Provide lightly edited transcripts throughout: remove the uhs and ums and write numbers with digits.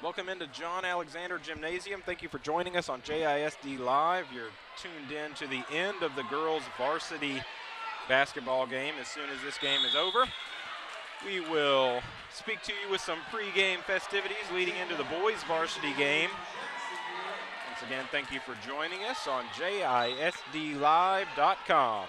Welcome into John Alexander Gymnasium. Thank you for joining us on JISD Live. You're tuned in to the end of the girls' varsity basketball game. As soon as this game is over, we will speak to you with some pregame festivities leading into the boys' varsity game. Once again, thank you for joining us on JISDlive.com.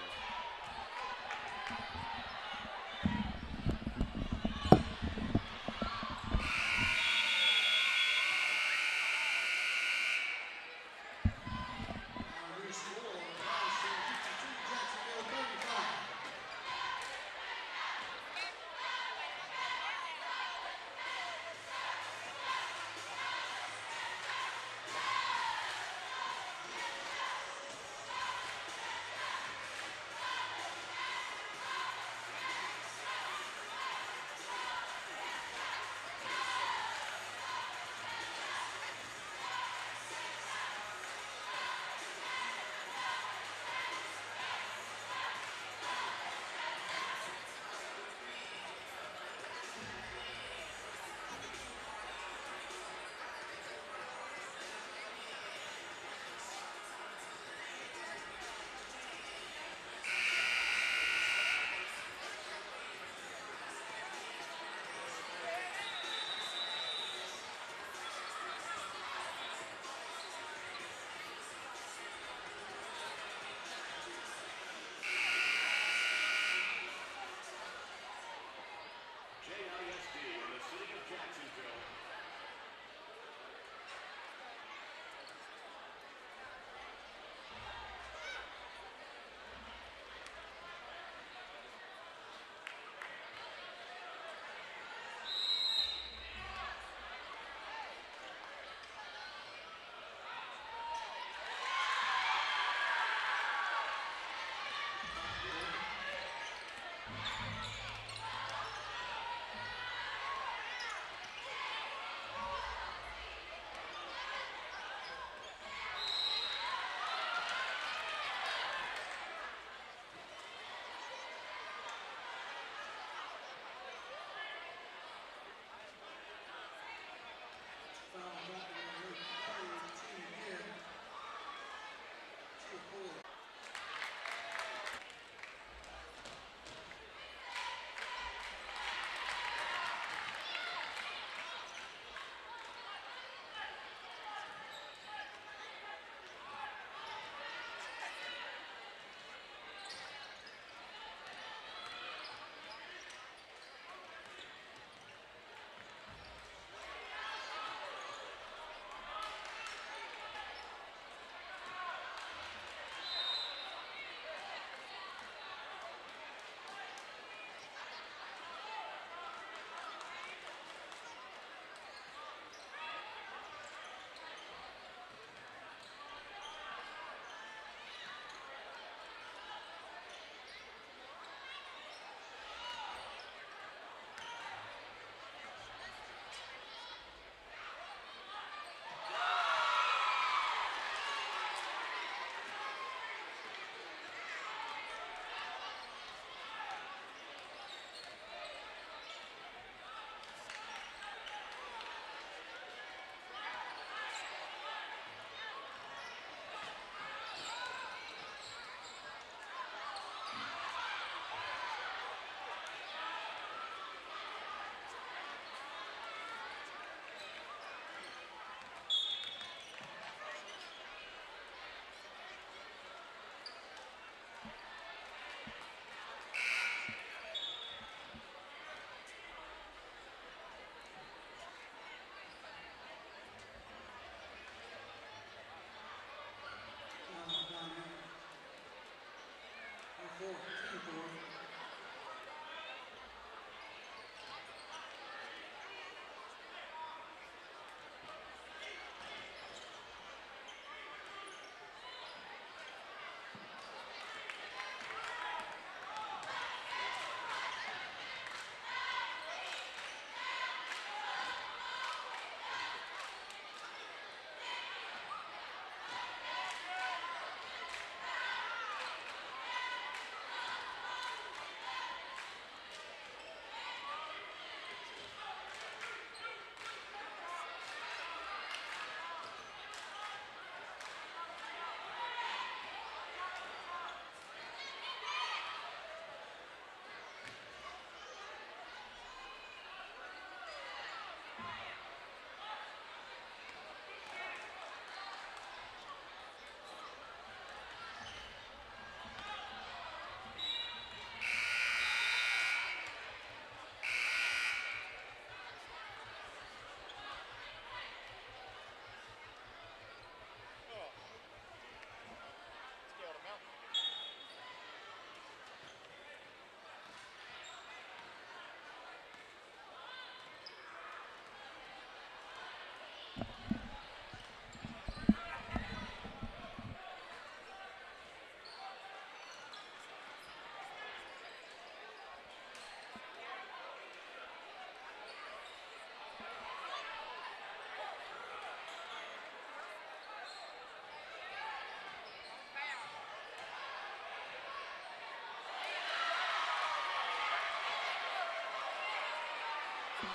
Hey,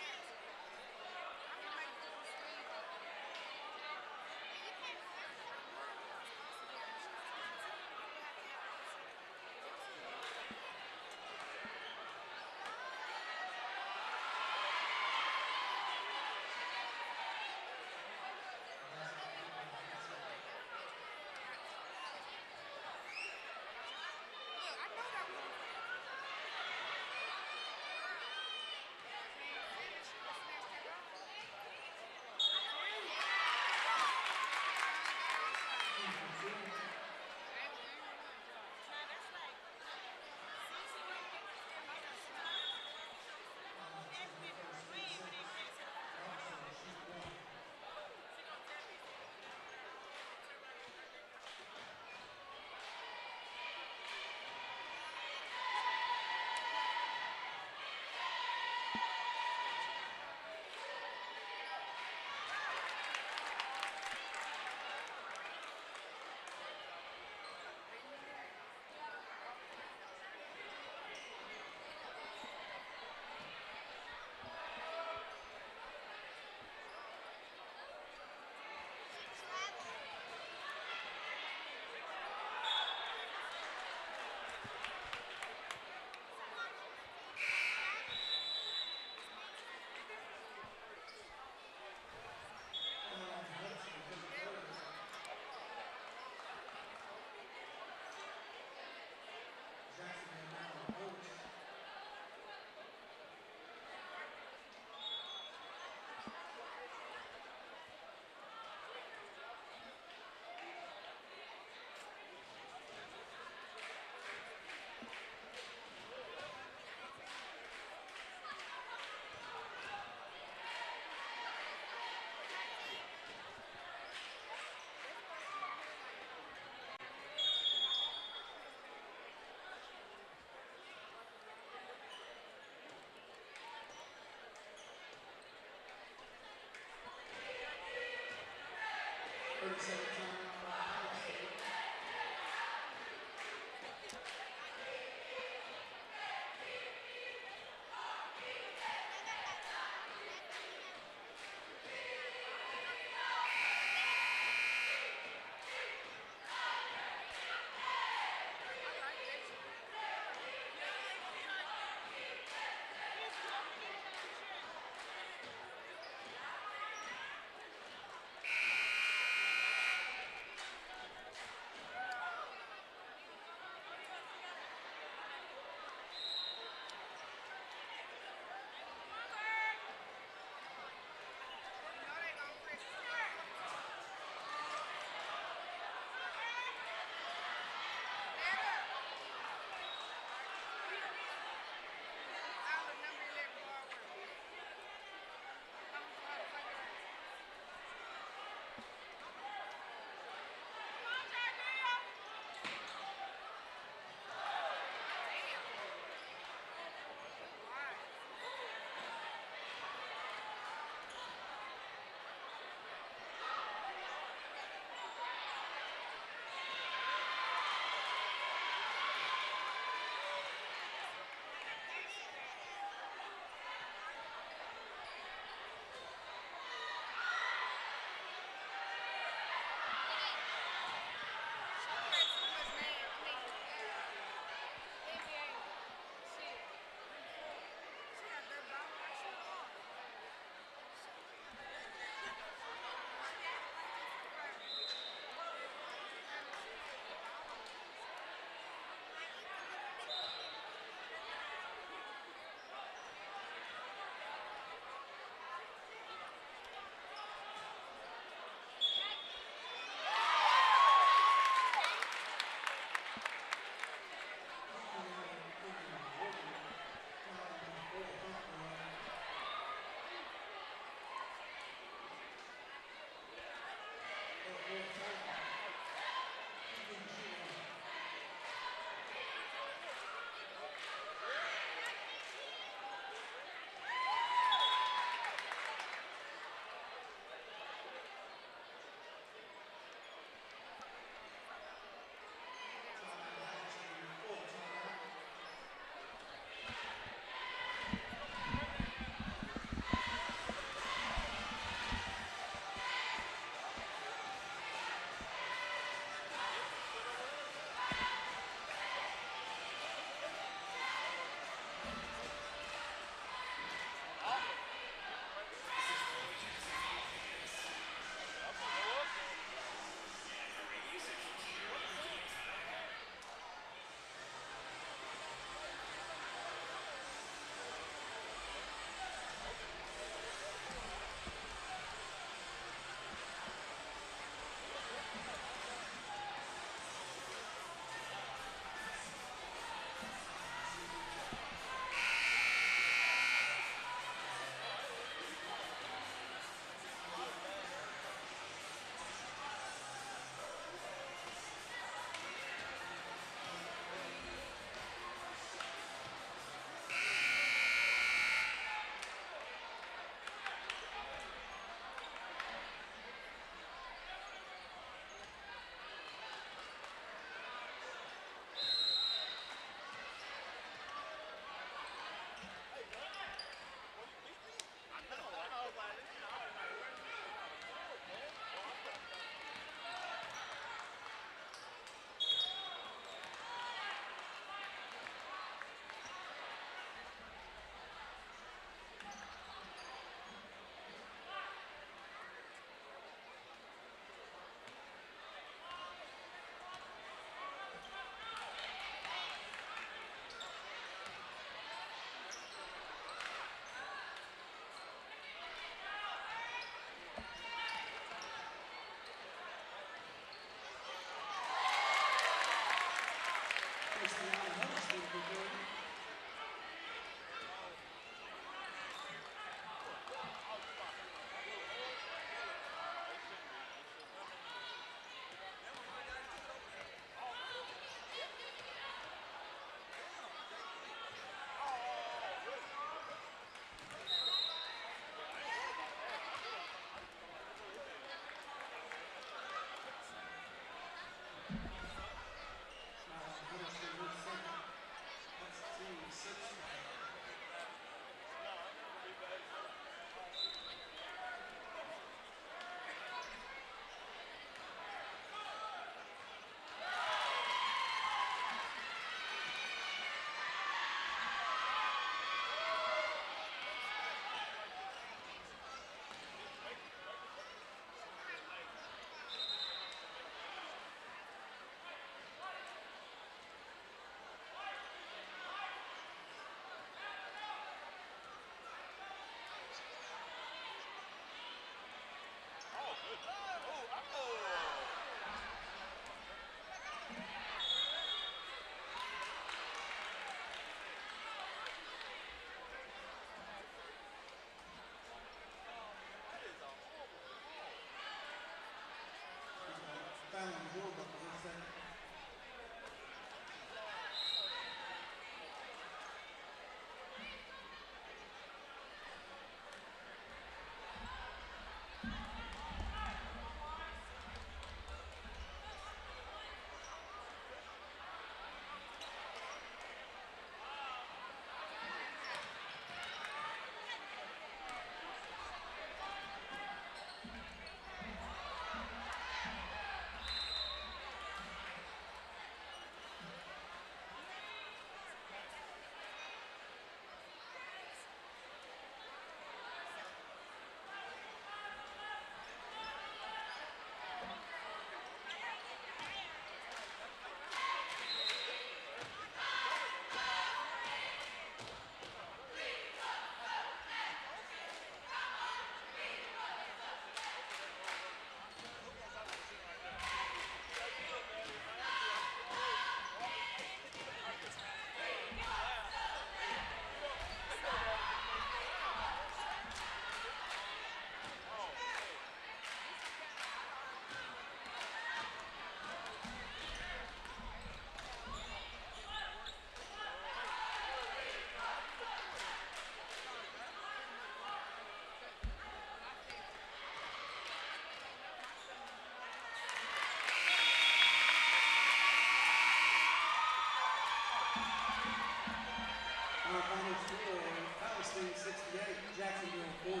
Palestine 68, Jacksonville 40.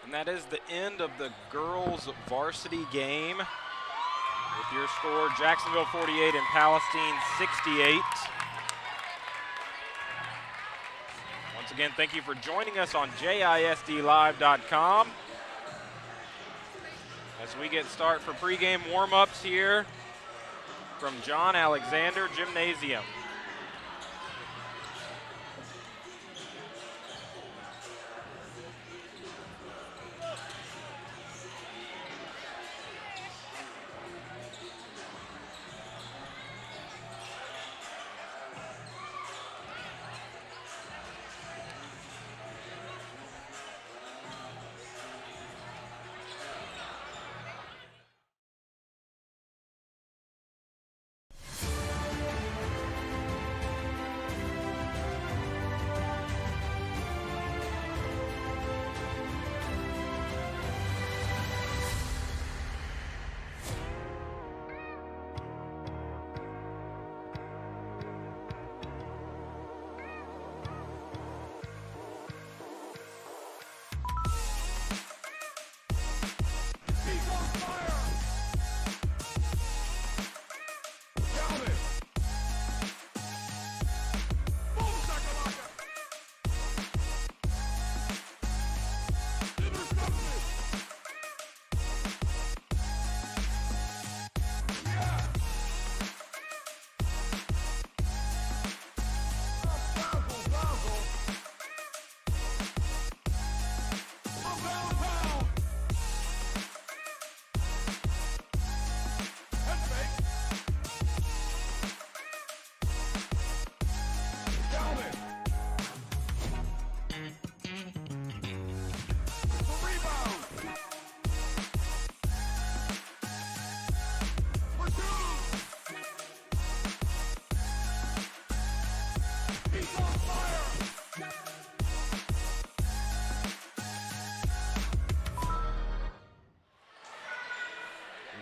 And that is the end of the girls varsity game. With your score, Jacksonville 48 and Palestine 68. Once again, thank you for joining us on JISDlive.com. As we get start for pregame warm-ups here from John Alexander Gymnasium.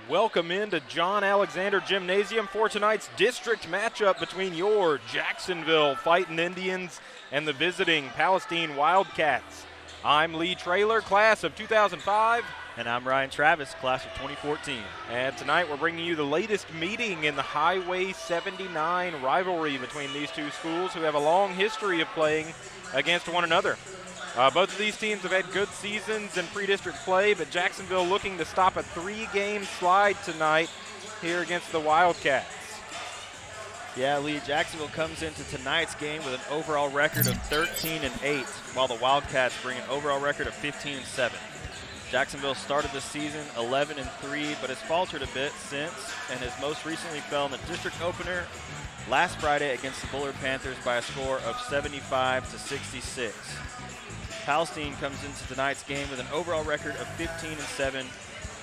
Welcome into John Alexander Gymnasium for tonight's district matchup between your Jacksonville Fighting Indians and the visiting Palestine Wildcats. I'm Lee Traylor, class of 2005. And I'm Ryan Travis, class of 2014. And tonight we're bringing you the latest meeting in the Highway 79 rivalry between these two schools who have a long history of playing against one another. Both of these teams have had good seasons in pre-district play, but Jacksonville looking to stop a 3-game slide tonight here against the Wildcats. Yeah, Lee, Jacksonville comes into tonight's game with an overall record of 13-8, while the Wildcats bring an overall record of 15-7. Jacksonville started the season 11-3, but has faltered a bit since, and has most recently fell in the district opener last Friday against the Bullard Panthers by a score of 75-66. Palestine comes into tonight's game with an overall record of 15-7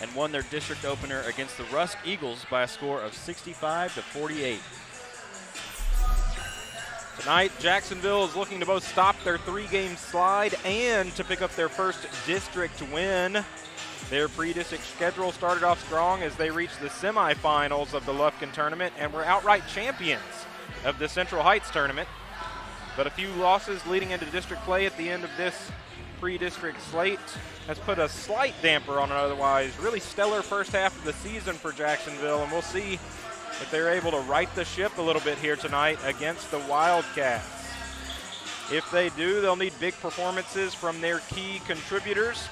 and won their district opener against the Rusk Eagles by a score of 65-48. Tonight, Jacksonville is looking to both stop their 3-game slide and to pick up their first district win. Their pre-district schedule started off strong as they reached the semifinals of the Lufkin tournament and were outright champions of the Central Heights tournament. But a few losses leading into district play at the end of this pre-district slate has put a slight damper on an otherwise really stellar first half of the season for Jacksonville, and we'll see if they're able to right the ship a little bit here tonight against the Wildcats. If they do, they'll need big performances from their key contributors,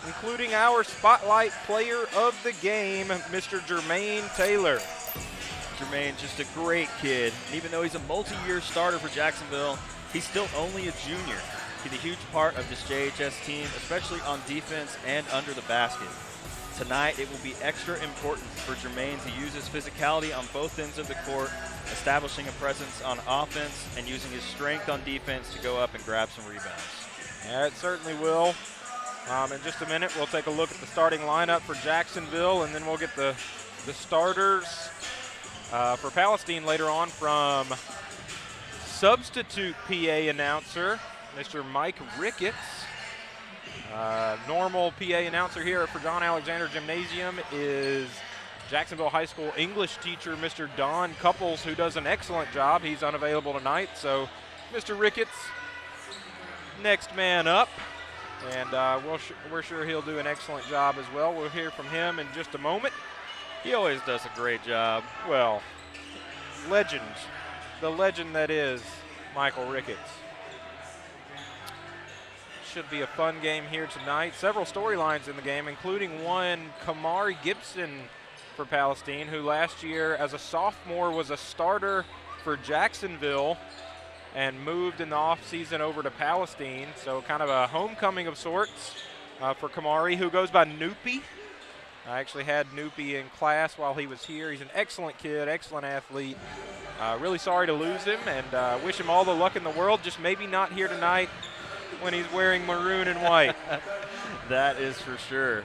including our spotlight player of the game, Mr. Jermaine Taylor. Jermaine, just a great kid. And even though he's a multi-year starter for Jacksonville, he's still only a junior. He's a huge part of this JHS team, especially on defense and under the basket. Tonight, it will be extra important for Jermaine to use his physicality on both ends of the court, establishing a presence on offense and using his strength on defense to go up and grab some rebounds. Yeah, it certainly will. In just a minute, we'll take a look at the starting lineup for Jacksonville, and then we'll get the starters for Palestine later on from substitute PA announcer, Mr. Mike Ricketts. Normal PA announcer here for John Alexander Gymnasium is Jacksonville High School English teacher, Mr. Don Couples, who does an excellent job. He's unavailable tonight, so Mr. Ricketts, next man up. And we're sure he'll do an excellent job as well. We'll hear from him in just a moment. He always does a great job. Well, legend, the legend that is Michael Ricketts. Should be a fun game here tonight. Several storylines in the game, including one Kamari Gibson for Palestine, who last year as a sophomore was a starter for Jacksonville and moved in the offseason over to Palestine. So kind of a homecoming of sorts for Kamari, who goes by Noopy. I actually had Noopy in class while he was here. He's an excellent kid, excellent athlete. Really sorry to lose him, and wish him all the luck in the world, just maybe not here tonight when he's wearing maroon and white. That is for sure.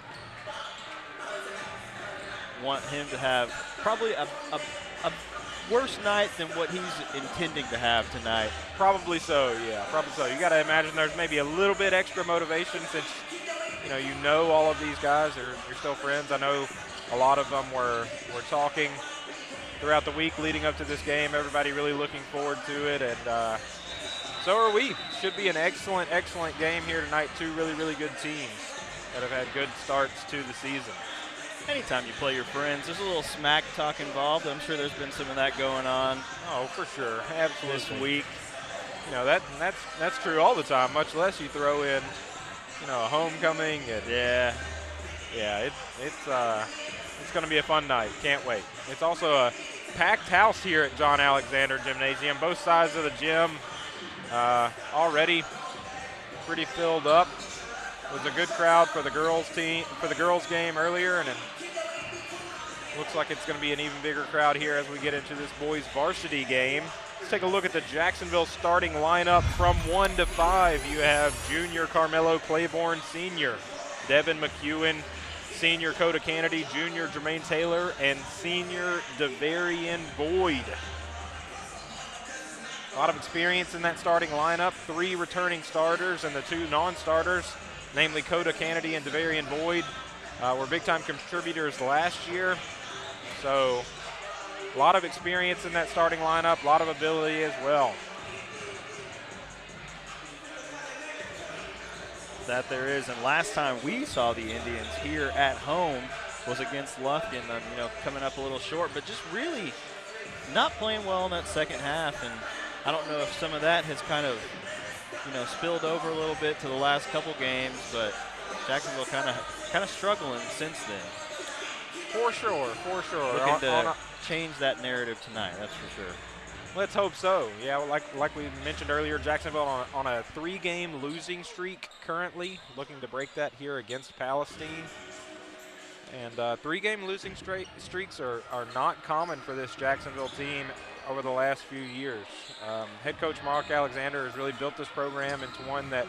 Want him to have probably a worse night than what he's intending to have tonight. Probably so, yeah, probably so. You got to imagine there's maybe a little bit extra motivation since you know all of these guys. You're still friends. I know a lot of them were talking throughout the week leading up to this game. Everybody really looking forward to it, and so are we. Should be an excellent, excellent game here tonight. Two really, really good teams that have had good starts to the season. Anytime you play your friends, there's a little smack talk involved. I'm sure there's been some of that going on. Oh, for sure, absolutely. This week. That's true all the time. Much less you throw in, a homecoming. And yeah, it's going to be a fun night. Can't wait. It's also a packed house here at John Alexander Gymnasium. Both sides of the gym already pretty filled up. It was a good crowd for the girls game earlier, and it looks like it's going to be an even bigger crowd here as we get into this boys varsity game. Let's take a look at the Jacksonville starting lineup from 1 to 5. You have junior Carmelo Claiborne, senior Devin McEwen, senior Coda Kennedy, junior Jermaine Taylor, and senior DeVarian Boyd. A lot of experience in that starting lineup. 3 returning starters and the 2 non-starters, namely Coda Kennedy and DeVarian Boyd, were big-time contributors last year. So a lot of experience in that starting lineup, a lot of ability as well. That there is, and last time we saw the Indians here at home was against Lufkin, coming up a little short, but just really not playing well in that second half, and I don't know if some of that has kind of spilled over a little bit to the last couple games, but Jacksonville kind of struggling since then. For sure. Looking to change that narrative tonight, that's for sure. Let's hope so. Yeah, like we mentioned earlier, Jacksonville on a 3-game losing streak currently, looking to break that here against Palestine. And 3-game losing streaks are not common for this Jacksonville team over the last few years. Head coach Mark Alexander has really built this program into one that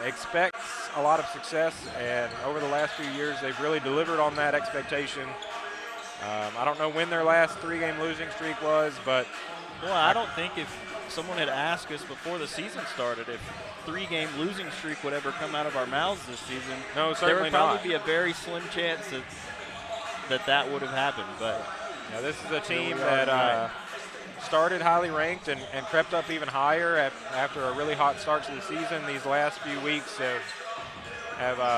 expects a lot of success, and over the last few years they've really delivered on that expectation. I don't know when their last 3-game losing streak was, but I don't think if someone had asked us before the season started if 3-game losing streak would ever come out of our mouths this season, no, certainly there would probably not. be a very slim chance that would have happened. But yeah, this is a team that started highly ranked and crept up even higher after a really hot start to the season. These last few weeks have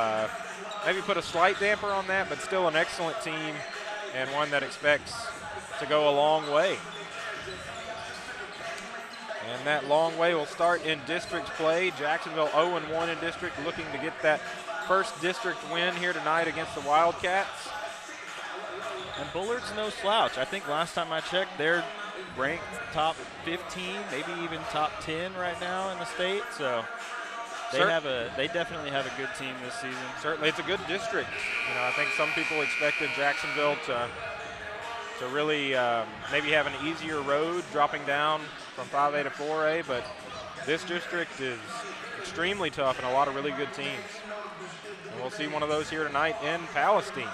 maybe put a slight damper on that, but still an excellent team and one that expects to go a long way. And that long way will start in district play. Jacksonville 0-1 in district, looking to get that first district win here tonight against the Wildcats. And Bullard's no slouch. I think last time I checked, they're ranked top 15, maybe even top 10 right now in the state. So they definitely have a good team this season. Certainly, it's a good district. I think some people expected Jacksonville to really maybe have an easier road dropping down from 5A to 4A, but this district is extremely tough and a lot of really good teams. And we'll see one of those here tonight in Palestine.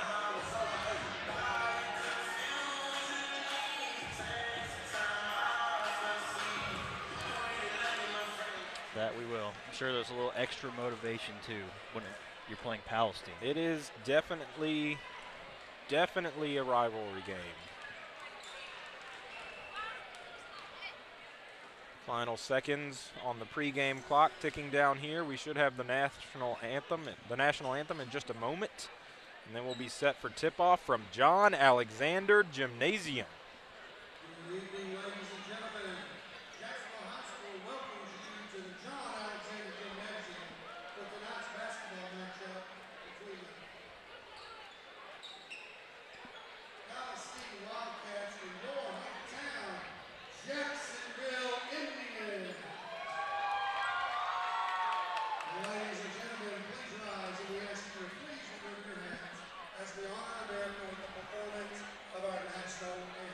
That we will. I'm sure there's a little extra motivation too when you're playing Palestine. It is definitely a rivalry game. Final seconds on the pregame clock ticking down here. We should have the national anthem in just a moment. And then we'll be set for tip-off from John Alexander Gymnasium. Good evening, ladies and gentlemen. Jacksonville High School welcomes you to the John Alexander Gymnasium for tonight's basketball matchup between the Palestine Wildcats and your hometown, Jacksonville, Indiana. Ladies and gentlemen, please rise, and we ask you to please remove your hats as we honor America with the performance of our national anthem.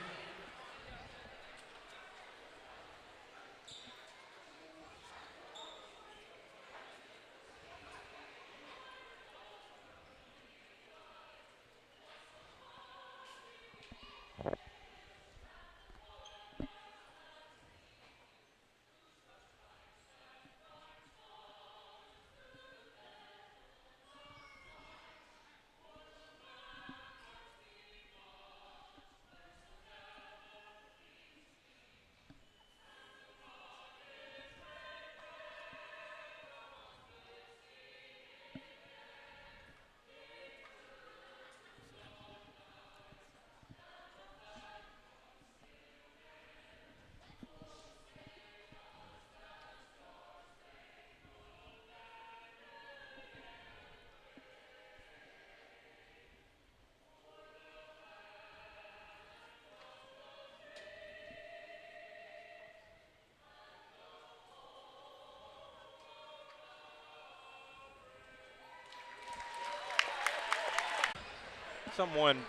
Someone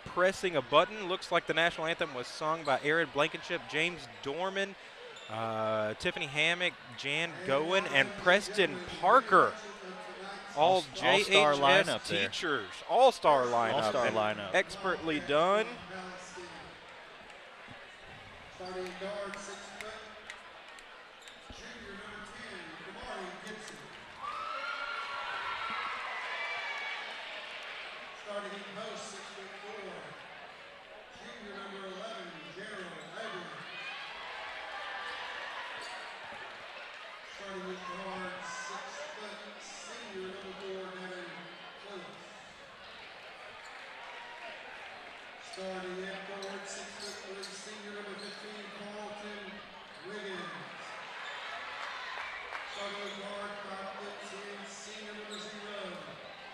pressing a button. Looks like the national anthem was sung by Aaron Blankenship, James Dorman, Tiffany Hammock, Jan Gowen, and Preston Parker. All All-star JHS lineup there. teachers. All-star lineup. All-star and lineup. Expertly done. Starting guard, 6 foot, junior number 10, Kamari Gibson. Starting in post, 6'4", junior number 11, Gerald Abrams. Starting with guard, 6 foot, senior number 4, Devin Lewis. Starting at guard, 6'3", senior number 15, Carlton Wiggins. Starting with guard, 5'10", senior number 0,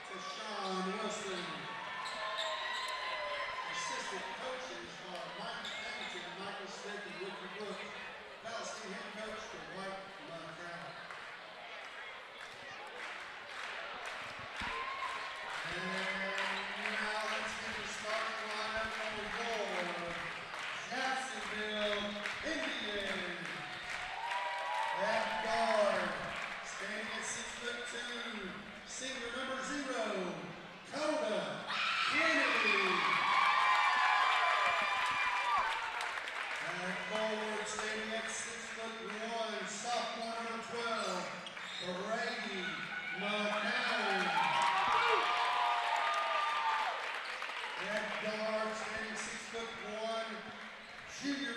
Tashawn Wilson. Assistant coaches are Mike Pennington, Michael Smith, and Ricky Brooks. Palestine head coach, Dwight Montrout. And now let's get the starting lineup on the board. Jacksonville, Indiana. At guard, standing at 6'2", senior number 0, Coda Kennedy. At forward, standing at 6'1", sophomore number 12, Brady McCown. At guard, standing 6'1", junior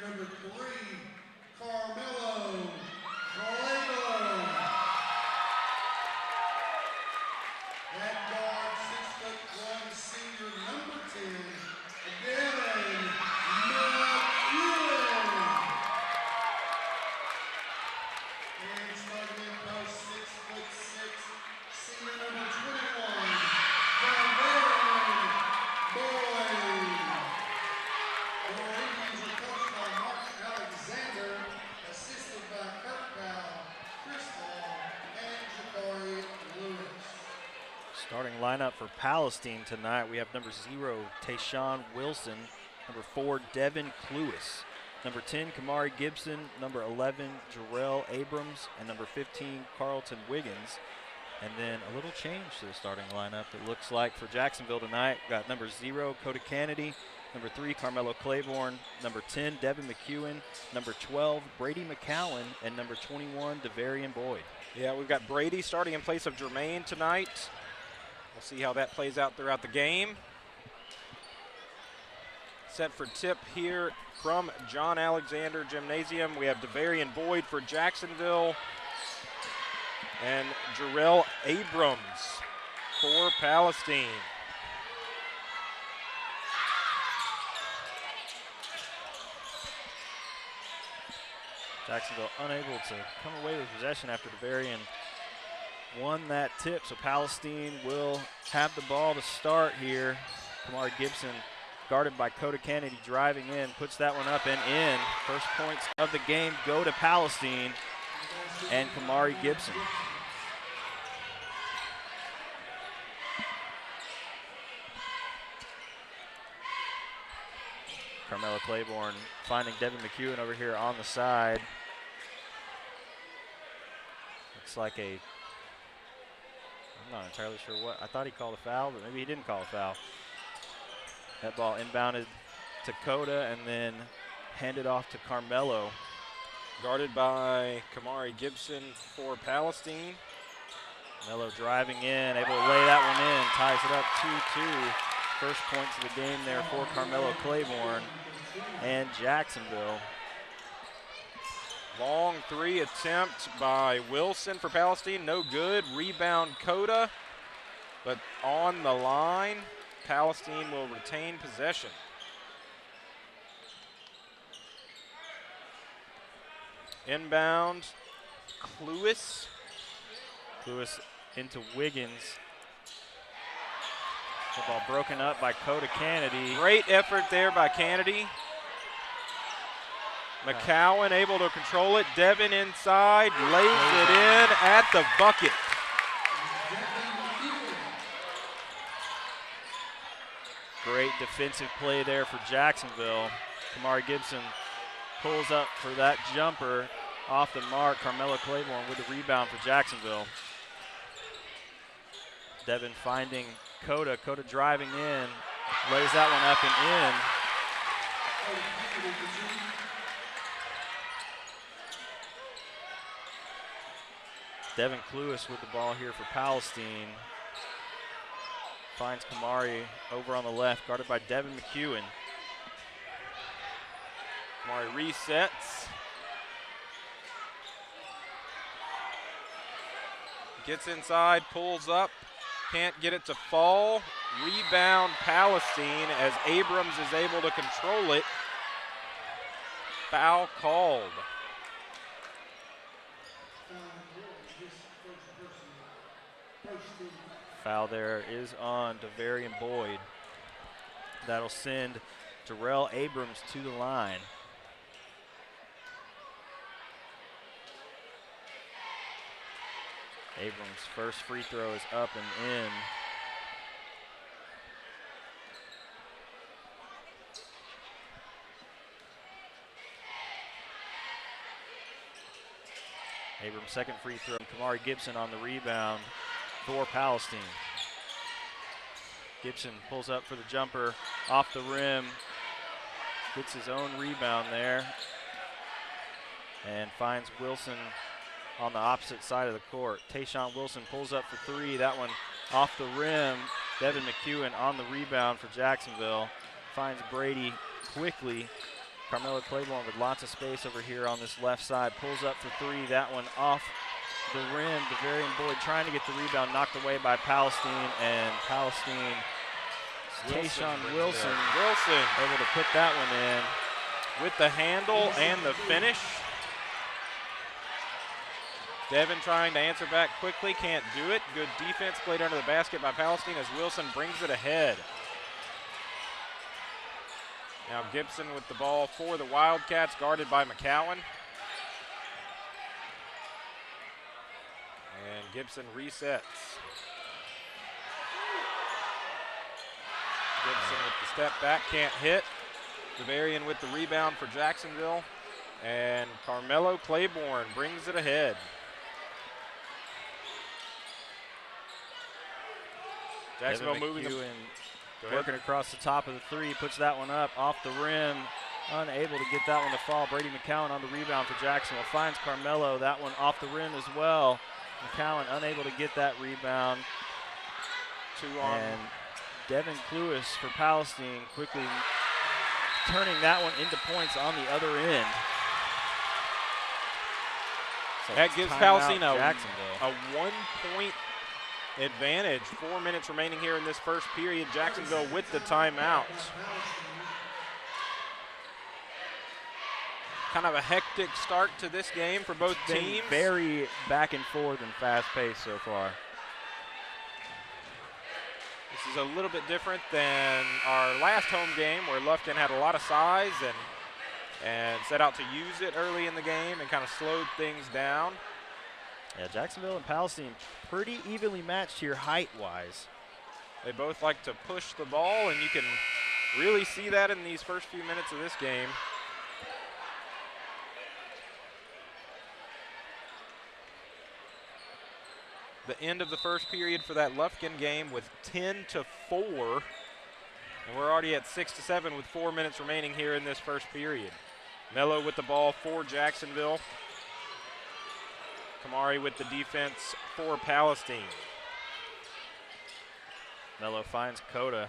number 3, Carmelo Claiborne. At guard, 6'1", senior number 10, Devin McEwen. And starting in post, 6'6", senior number 21, Devin Boyd. The Indians are coached by Mark Alexander, assisted by Kurt Powell, Chris Hall, and Jabari Lewis. Starting lineup for Palestine tonight, we have number 0, Tayshawn Wilson, number 4, Devin Cluis, Number 10, Kamari Gibson. Number 11, Jarrell Abrams. And number 15, Carlton Wiggins. And then a little change to the starting lineup, it looks like, for Jacksonville tonight. We've got number 0, Coda Kennedy. Number 3, Carmelo Claiborne. Number 10, Devin McEwen. Number 12, Brady McCowan. And number 21, Devarian Boyd. Yeah, we've got Brady starting in place of Jermaine tonight. We'll see how that plays out throughout the game. Set for tip here from John Alexander Gymnasium. We have Devarian Boyd for Jacksonville and Jarrell Abrams for Palestine. Jacksonville unable to come away with possession after Devarian won that tip, so Palestine will have the ball to start here. Kamari Gibson, guarded by Coda Kennedy, driving in, puts that one up and in. First points of the game go to Palestine and Kamari Gibson. Carmelo Claiborne finding Devin McEwen over here on the side. Looks like I'm not entirely sure what. I thought he called a foul, but maybe he didn't call a foul. That ball inbounded to Coda and then handed off to Carmelo. Guarded by Kamari Gibson for Palestine. Melo driving in, able to lay that one in, ties it up 2-2. First points of the game there for Carmelo Claiborne and Jacksonville. Long 3 attempt by Wilson for Palestine, no good. Rebound Coda, but on the line, Palestine will retain possession. Inbound, Cluis. Cluis into Wiggins. The ball broken up by Coda Kennedy. Great effort there by Kennedy. McCowan able to control it. Devin inside, lays it in at the bucket. Great defensive play there for Jacksonville. Kamari Gibson pulls up for that jumper off the mark. Carmelo Claiborne with the rebound for Jacksonville. Devin finding Coda. Coda driving in, lays that one up and in. Devin Cluis with the ball here for Palestine. Finds Kamari over on the left, guarded by Devin McEwen. Kamari resets. Gets inside, pulls up, can't get it to fall. Rebound Palestine as Abrams is able to control it. Foul called. Foul there is on Devarian Boyd. That'll send Jarrell Abrams to the line. Abrams' first free throw is up and in. Abrams' second free throw. Kamari Gibson on the rebound for Palestine. Gibson pulls up for the jumper off the rim. Gets his own rebound there. And finds Wilson on the opposite side of the court. Tayshawn Wilson pulls up for 3. That one off the rim. Devin McEwen on the rebound for Jacksonville. Finds Brady quickly. Carmelo Claiborne with lots of space over here on this left side. Pulls up for 3. That one off the rim. Devarian Boyd trying to get the rebound, knocked away by Palestine, and Palestine, Tayshawn Wilson able to put that one in. With the handle and the finish. Devin trying to answer back quickly, can't do it. Good defense played under the basket by Palestine as Wilson brings it ahead. Now Gibson with the ball for the Wildcats, guarded by McCowan. And Gibson resets. Gibson with the step back, can't hit. Devarian with the rebound for Jacksonville. And Carmelo Claiborne brings it ahead. Jacksonville moving working across the top of the three, puts that one up off the rim. Unable to get that one to fall. Brady McCowan on the rebound for Jacksonville. Finds Carmelo, that one off the rim as well. McCowan unable to get that rebound. And Devin Cluis for Palestine quickly turning that one into points on the other end. So that gives Palestine a Jacksonville. 1-point advantage. 4 minutes remaining here in this first period. Jacksonville with the timeout. Kind of a hectic start to this game for both teams. Very back and forth and fast-paced so far. This is a little bit different than our last home game where Lufkin had a lot of size and set out to use it early in the game and kind of slowed things down. Yeah, Jacksonville and Palestine pretty evenly matched here height-wise. They both like to push the ball, and you can really see that in these first few minutes of this game. The end of the first period for that Lufkin game with 10-4. And we're already at 6-7 with 4 minutes remaining here in this first period. Mello with the ball for Jacksonville. Kamari with the defense for Palestine. Mello finds Coda.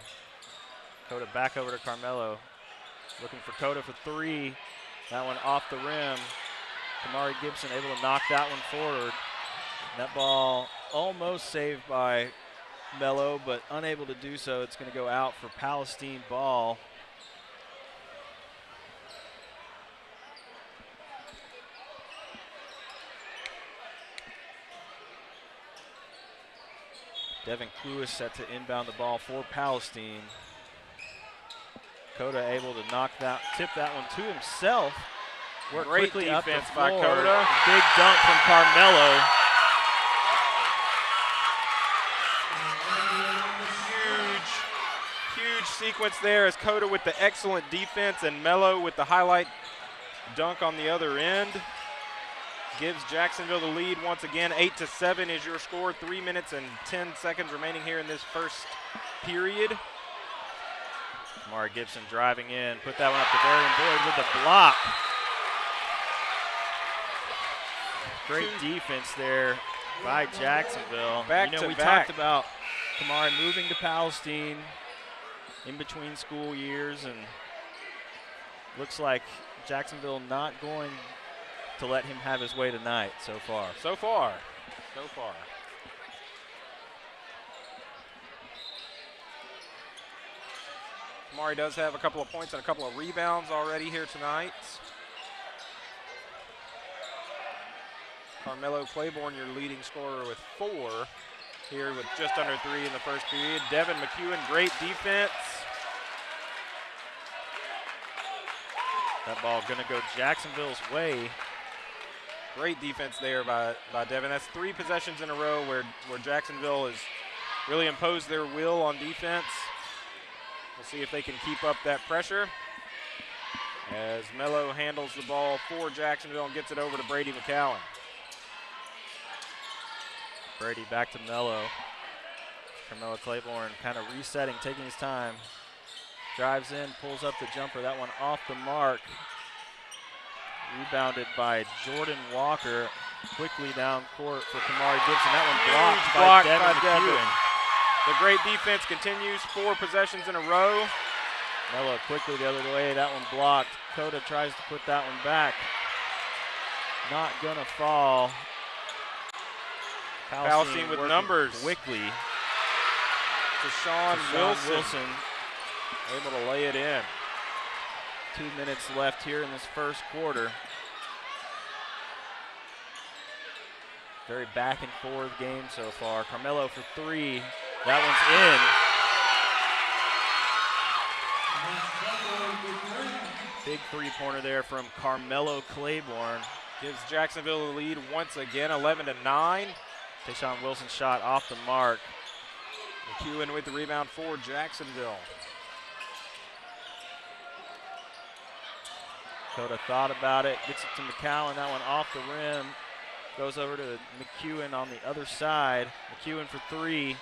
Coda back over to Carmelo. Looking for Coda for three. That one off the rim. Kamari Gibson able to knock that one forward. That ball almost saved by Mello, but unable to do so. It's going to go out for Palestine ball. Devin Cluis set to inbound the ball for Palestine. Coda able to tip that one to himself. Work Great quickly up the defense by floor. Coda. Big dunk from Carmelo. Huge sequence there as Coda with the excellent defense and Mello with the highlight dunk on the other end. Gives Jacksonville the lead once again. 8-7 is your score. 3 minutes and 10 seconds remaining here in this first period. Kamari Gibson driving in. Put that one up to Varian Boyd with the block. Great defense there by Jacksonville. We talked about Kamari moving to Palestine in between school years, and looks like Jacksonville not going to let him have his way tonight so far. So far. Kamari does have a couple of points and a couple of rebounds already here tonight. Carmelo Claiborne, your leading scorer with 4 here with just under 3 in the first period. Devin McCowan, great defense. That ball going to go Jacksonville's way. Great defense there by Devin. That's 3 possessions in a row where Jacksonville has really imposed their will on defense. We'll see if they can keep up that pressure as Mello handles the ball for Jacksonville and gets it over to Brady McCowan. Brady back to Mello. Carmelo Claiborne kind of resetting, taking his time. Drives in, pulls up the jumper. That one off the mark. Rebounded by Jordan Walker. Quickly down court for Kamari Gibson. That one blocked by Devin McCowan. The great defense continues. 4 possessions in a row. Mello quickly the other way. That one blocked. Coda tries to put that one back. Not gonna fall. Palestine with numbers. Quickly. Deshaun Wilson able to lay it in. 2 minutes left here in this first quarter. Very back and forth game so far. Carmelo for 3. That one's in. Big three-pointer there from Carmelo Claiborne. Gives Jacksonville the lead once again, 11-9. Deshaun Wilson shot off the mark. McCowan with the rebound for Jacksonville. Coda thought about it, gets it to McCowan. That one off the rim. Goes over to McEwen on the other side. McEwen for three.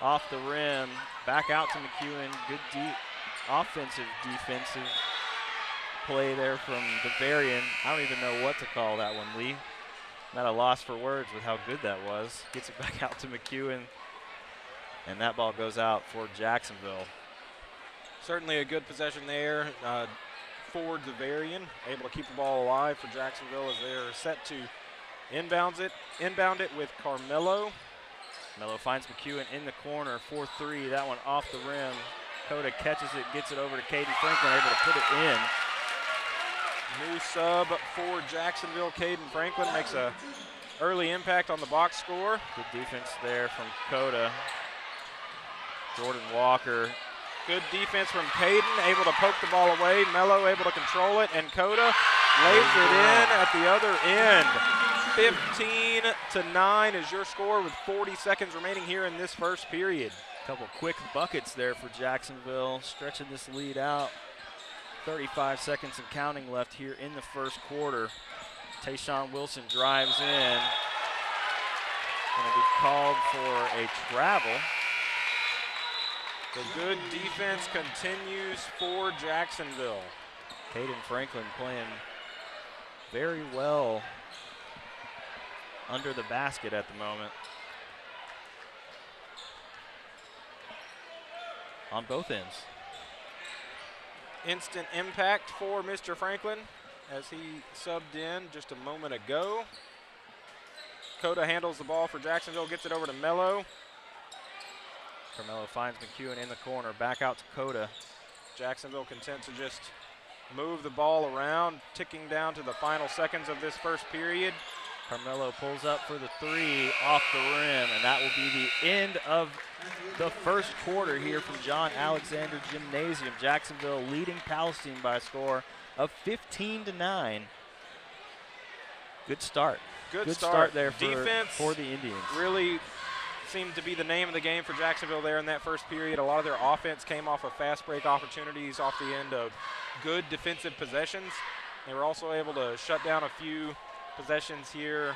Off the rim. Back out to McEwen. Good deep offensive, defensive play there from Bavarian. I don't even know what to call that one, Lee. I'm at a loss for words with how good that was. Gets it back out to McEwen. And that ball goes out for Jacksonville. Certainly a good possession there. Forward Bavarian, able to keep the ball alive for Jacksonville as they're set to inbound it with Carmelo. Carmelo finds McEwen in the corner, 4-3. That one off the rim. Coda catches it, gets it over to Caden Franklin, able to put it in. New sub for Jacksonville. Caden Franklin makes a early impact on the box score. Good defense there from Coda. Jordan Walker. Good defense from Caden, able to poke the ball away. Mello able to control it, and Coda lays it in at the other end. 15-9 is your score with 40 seconds remaining here in this first period. Couple quick buckets there for Jacksonville, stretching this lead out. 35 seconds and counting left here in the first quarter. Tayshawn Wilson drives in. Going to be called for a travel. The good defense continues for Jacksonville. Caden Franklin playing very well under the basket at the moment. On both ends. Instant impact for Mr. Franklin as he subbed in just a moment ago. Coda handles the ball for Jacksonville, gets it over to Mello. Carmelo finds McEwen in the corner, back out to Coda. Jacksonville content to just move the ball around, ticking down to the final seconds of this first period. Carmelo pulls up for the three off the rim, and that will be the end of the first quarter here from John Alexander Gymnasium. Jacksonville leading Palestine by a score of 15-9. Good start. Good start there Defense for the Indians. Really seemed to be the name of the game for Jacksonville there in that first period. A lot of their offense came off of fast break opportunities off the end of good defensive possessions. They were also able to shut down a few possessions here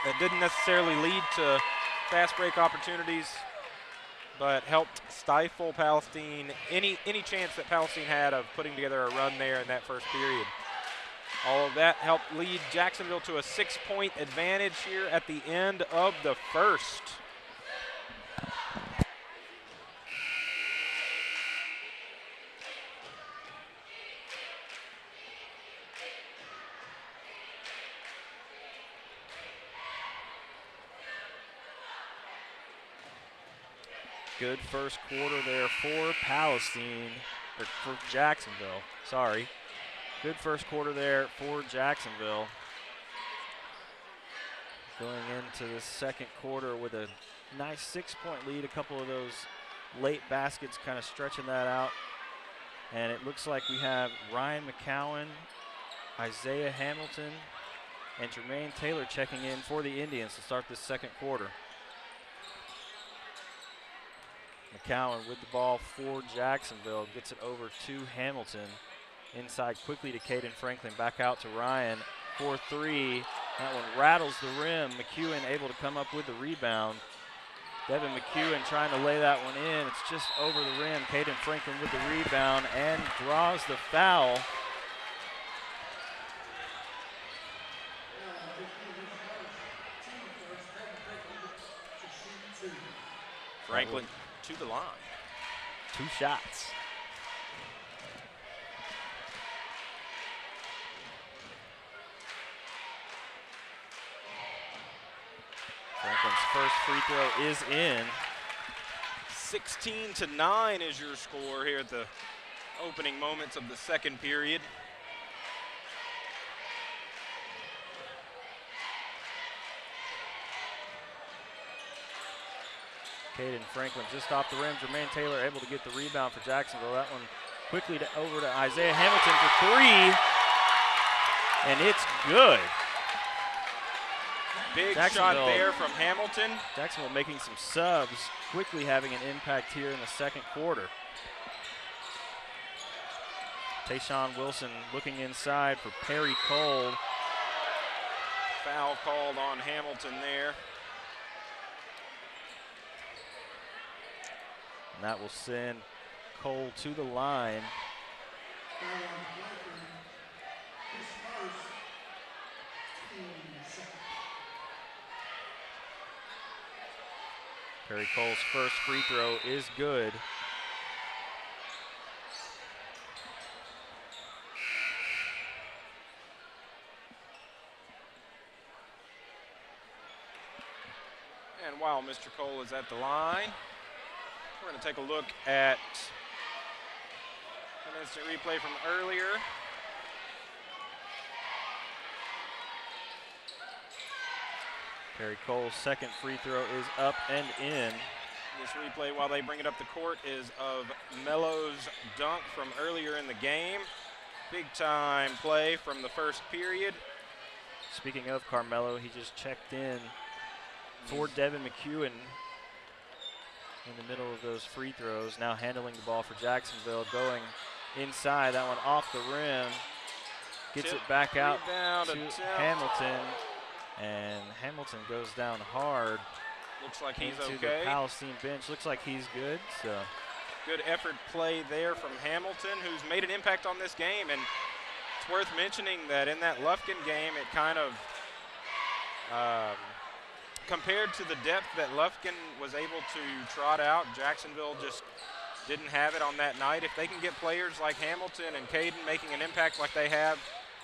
that didn't necessarily lead to fast break opportunities, but helped stifle Palestine, any chance that Palestine had of putting together a run there in that first period. All of that helped lead Jacksonville to a 6-point advantage here at the end of the first. Good first quarter there for Palestine, or for Jacksonville, sorry. Good first quarter there for Jacksonville. Going into the second quarter with a nice 6-point lead, a couple of those late baskets kind of stretching that out. And it looks like we have Ryan McCowan, Isaiah Hamilton, and Jermaine Taylor checking in for the Indians to start this second quarter. McCowan with the ball for Jacksonville, gets it over to Hamilton. Inside quickly to Caden Franklin, back out to Ryan, 4-3. That one rattles the rim. McEwen able to come up with the rebound. Devin McEwen trying to lay that one in. It's just over the rim. Caden Franklin with the rebound and draws the foul. Franklin to the line. 2 shots. Franklin's first free throw is in. 16-9 is your score here at the opening moments of the second period. Caden Franklin just off the rim. Jermaine Taylor able to get the rebound for Jacksonville. That one quickly over to Isaiah Hamilton for 3. And it's good. Big shot there from Hamilton. Jacksonville making some subs, quickly having an impact here in the second quarter. Tayshawn Wilson looking inside for Perry Cole. Foul called on Hamilton there. And that will send Cole to the line. Foul on Blackburn. His first, team second. Perry Cole's first free throw is good. And while Mr. Cole is at the line, we're going to take a look at an instant replay from earlier. Perry Cole's second free throw is up and in. This replay, while they bring it up the court, is of Melo's dunk from earlier in the game. Big time play from the first period. Speaking of Carmelo, he just checked in for Devin McEwen in the middle of those free throws. Now handling the ball for Jacksonville, going inside. That one off the rim. Gets it back out to Hamilton. And Hamilton goes down hard. Looks like he's into okay. the Palestine bench. Looks like he's good. So good effort play there from Hamilton, who's made an impact on this game. And it's worth mentioning that in that Lufkin game, it kind of compared to the depth that Lufkin was able to trot out, Jacksonville just didn't have it on that night. If they can get players like Hamilton and Caden making an impact like they have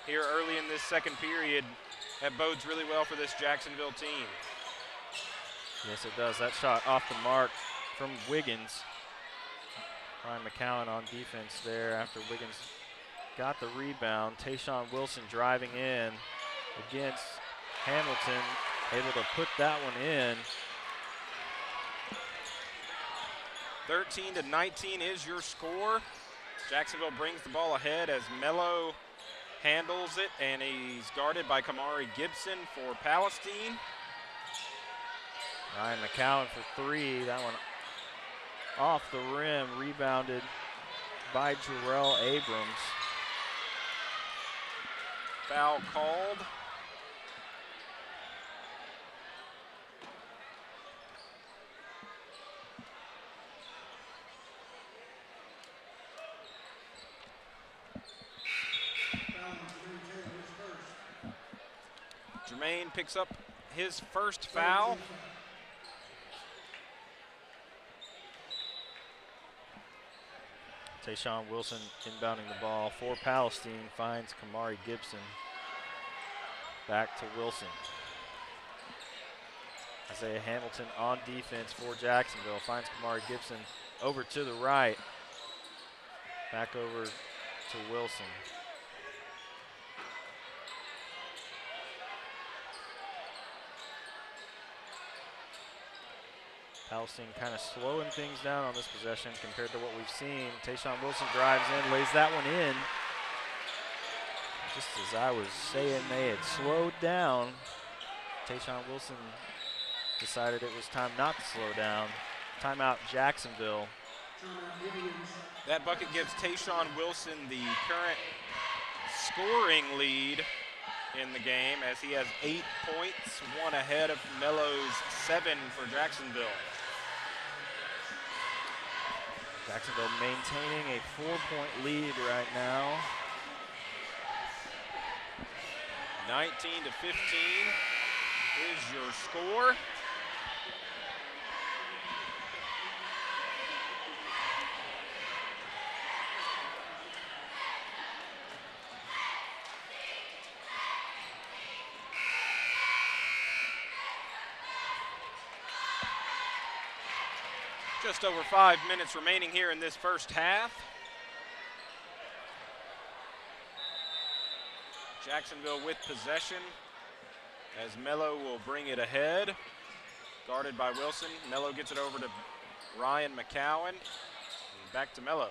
here early in this second period, that bodes really well for this Jacksonville team. yes, it does. That shot off the mark from Wiggins. Ryan McCowan on defense there after Wiggins got the rebound. Tayshawn Wilson driving in against Hamilton, able to put that one in. 13-19 is your score. Jacksonville brings the ball ahead as Melo handles it, and he's guarded by Kamari Gibson for Palestine. Ryan McCowan for three. That one off the rim, rebounded by Jarrell Abrams. Foul called. Jermaine picks up his first foul. Tayshawn Wilson inbounding the ball for Palestine, finds Kamari Gibson. Back to Wilson. Isaiah Hamilton on defense for Jacksonville, finds Kamari Gibson over to the right. Back over to Wilson. Palestine kind of slowing things down on this possession compared to what we've seen. Tayshawn Wilson drives in, lays that one in. Just as I was saying, they had slowed down. Tayshawn Wilson decided it was time not to slow down. Timeout Jacksonville. That bucket gives Tayshawn Wilson the current scoring lead in the game as he has 8 points, one ahead of Melo's 7 for Jacksonville. Jacksonville maintaining a 4-point lead right now. 19-15 is your score. Just over 5 minutes remaining here in this first half. Jacksonville with possession as Melo will bring it ahead. Guarded by Wilson. Melo gets it over to Ryan McCowan. And back to Melo.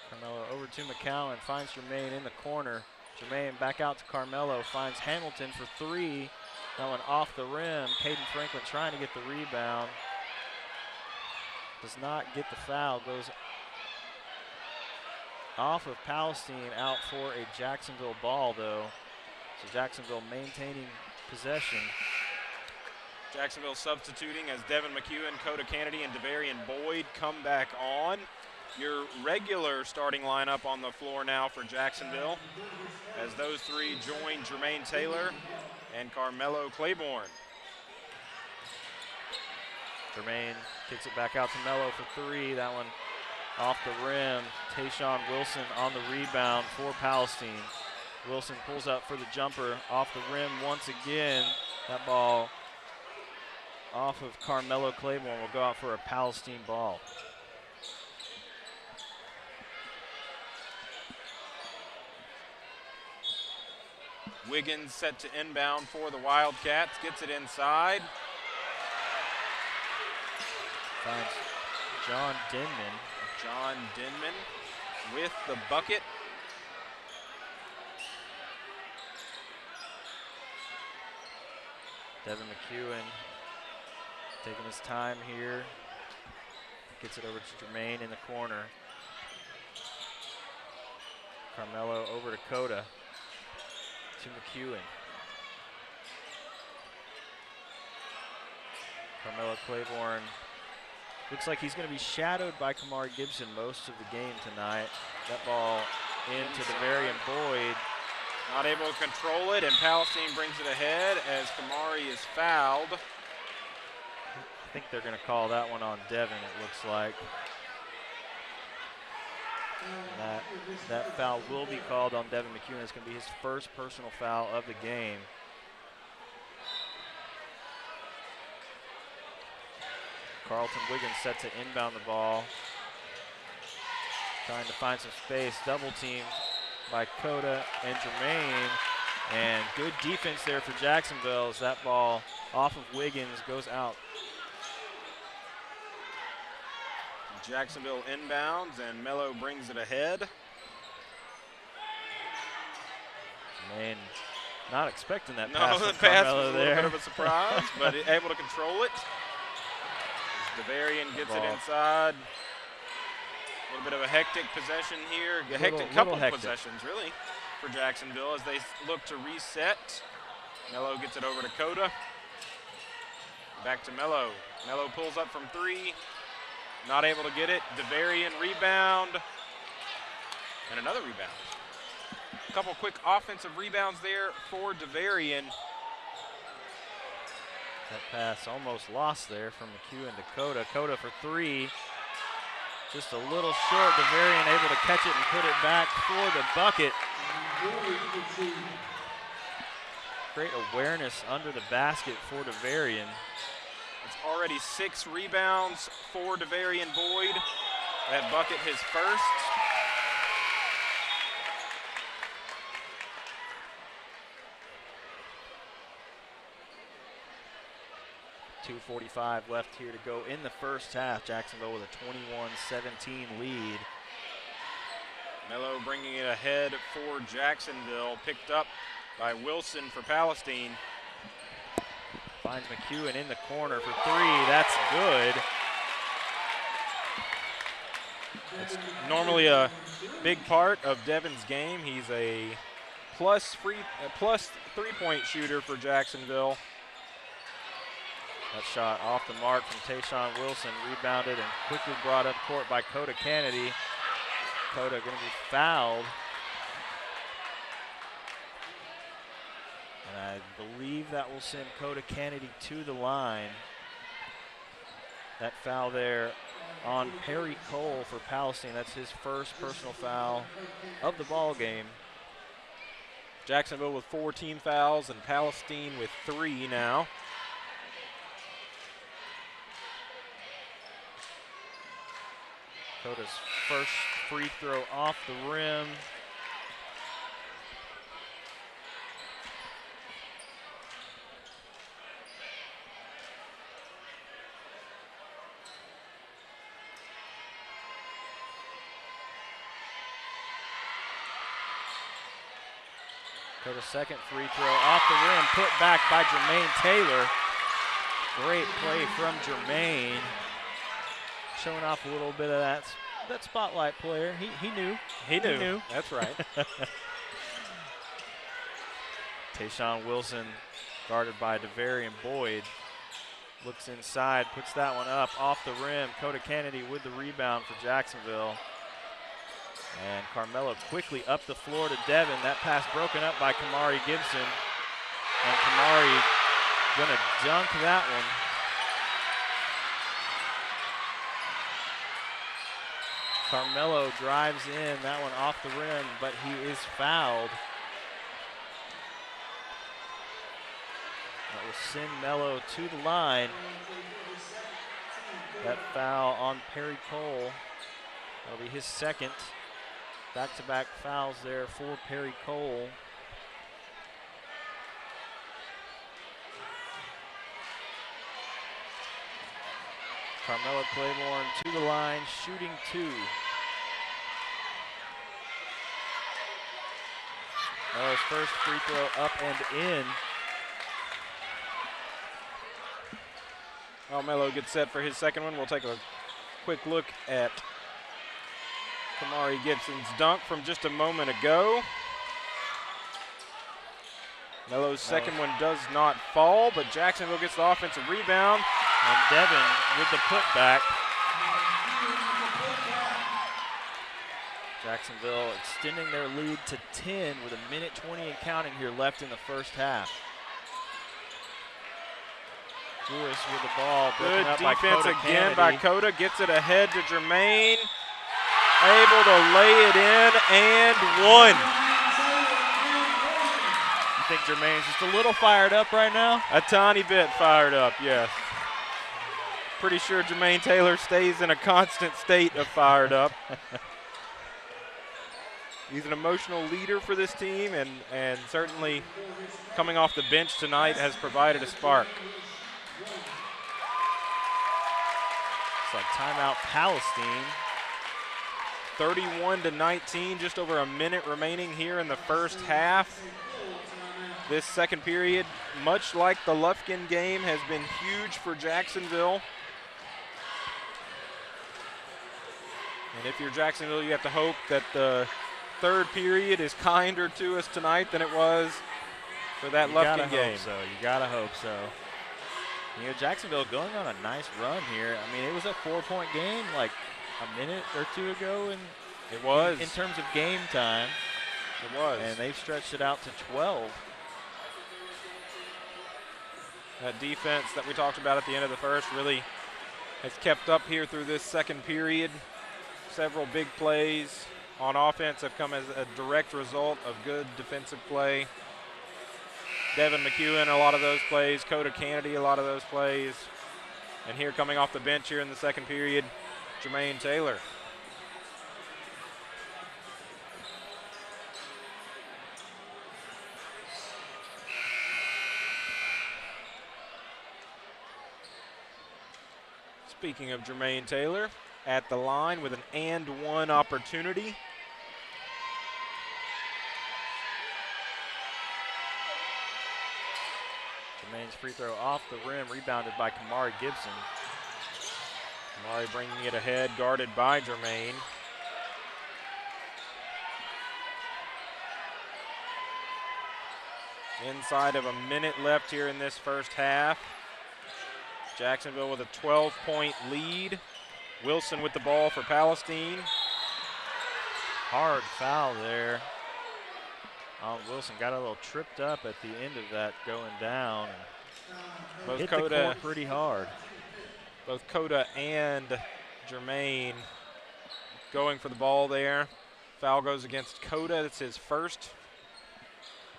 Carmelo over to McCowan, finds Jermaine in the corner. Jermaine back out to Carmelo, finds Hamilton for three. That one off the rim. Caden Franklin trying to get the rebound. Does not get the foul, goes off of Palestine, out for a Jacksonville ball, though. So Jacksonville maintaining possession. Jacksonville substituting as Devin McEwen, Coda Kennedy, and Devarian Boyd come back on. Your regular starting lineup on the floor now for Jacksonville, as those three join Jermaine Taylor and Carmelo Claiborne. Jermaine kicks it back out to Mello for three. That one off the rim. Tayshawn Wilson on the rebound for Palestine. Wilson pulls up for the jumper off the rim once again. That ball off of Carmelo Claiborne will go out for a Palestine ball. Wiggins set to inbound for the Wildcats, gets it inside. Finds John Denman. John Denman with the bucket. Devin McEwen taking his time here. Gets it over to Jermaine in the corner. Carmelo over to Coda. To McEwen. Carmelo Claiborne looks like he's going to be shadowed by Kamari Gibson most of the game tonight. That ball into Devarian Boyd. Not able to control it, and Palestine brings it ahead as Kamari is fouled. I think they're going to call that one on Devin, it looks like. That foul will be called on Devin McEwen. It's going to be his first personal foul of the game. Carlton Wiggins set to inbound the ball. Trying to find some space. Double team by Coda and Jermaine. And good defense there for Jacksonville as that ball off of Wiggins goes out. Jacksonville inbounds, and Mello brings it ahead. Man, not expecting that No, pass the from pass Carmelo was a little there. bit of a surprise, but able to control it. Devarian gets it inside. A little bit of a hectic possession here. A hectic couple possessions, really, for Jacksonville as they look to reset. Mello gets it over to Coda. Back to Mello. Mello pulls up from three. Not able to get it. Devarian rebound. And another rebound. A couple quick offensive rebounds there for Devarian. That pass almost lost there from McEwen to Coda. Coda for three. Just a little short. Devarian able to catch it and put it back for the bucket. Great awareness under the basket for Devarian. It's already 6 rebounds for Devarian Boyd. That bucket his first. .245 left here to go in the first half. Jacksonville with a 21-17 lead. Mello bringing it ahead for Jacksonville. Picked up by Wilson for Palestine. Finds McEwen in the corner for three. That's good. It's normally a big part of Devin's game. He's a plus three-point shooter for Jacksonville. That shot off the mark from Tayshawn Wilson, rebounded and quickly brought up court by Coda Kennedy. Coda going to be fouled. And I believe that will send Coda Kennedy to the line. That foul there on Perry Cole for Palestine. That's his first personal foul of the ball game. Jacksonville with 4 team fouls and Palestine with 3 now. Coda's first free throw off the rim. Coda's second free throw off the rim, put back by Jermaine Taylor. Great play from Jermaine. Showing off a little bit of that that spotlight player. He knew. He knew. That's right. Tayshawn Wilson, guarded by DeVarian Boyd, looks inside, puts that one up off the rim. Coda Kennedy with the rebound for Jacksonville. And Carmelo quickly up the floor to Devin. That pass broken up by Kamari Gibson. And Kamari gonna dunk that one. Carmelo drives in, that one off the rim, but he is fouled. That will send Melo to the line. That foul on Perry Cole. That'll be his second. Back-to-back fouls there for Perry Cole. Carmelo Claiborne to the line, shooting 2. Melo's first free throw up and in. While Melo gets set for his second one, we'll take a quick look at Kamari Gibson's dunk from just a moment ago. Melo's second one does not fall, but Jacksonville gets the offensive rebound. And Devin with the putback. Jacksonville extending their lead to 10 with 1:20 and counting here left in the first half. Lewis with the ball. Good up defense by again by Coda. Gets it ahead to Jermaine. Able to lay it in and one. You think Jermaine's just a little fired up right now? A tiny bit fired up, yes. Pretty sure Jermaine Taylor stays in a constant state of fired up. He's an emotional leader for this team, and certainly coming off the bench tonight has provided a spark. It's like timeout Palestine. 31-19, just over a minute remaining here in the first half. This second period, much like the Lufkin game, has been huge for Jacksonville. And if you're Jacksonville, you have to hope that the third period is kinder to us tonight than it was for that Lufkin game. You gotta hope so. You know, Jacksonville going on a nice run here. I mean, it was a 4-point game like a minute or two ago, and it was in terms of game time. It was, and they've stretched it out to 12. That defense that we talked about at the end of the first really has kept up here through this second period. Several big plays on offense have come as a direct result of good defensive play. Devin McEwen, a lot of those plays. Coda Kennedy, a lot of those plays. And here coming off the bench here in the second period, Jermaine Taylor. Speaking of Jermaine Taylor, at the line with an and-one opportunity. Jermaine's free throw off the rim, rebounded by Kamari Gibson. Kamari bringing it ahead, guarded by Jermaine. Inside of a minute left here in this first half. Jacksonville with a 12-point lead. Wilson with the ball for Palestine. Hard foul there. Wilson got a little tripped up at the end of that going down. Both hit Coda, the court pretty hard. Both Coda and Jermaine going for the ball there. Foul goes against Coda. That's his first.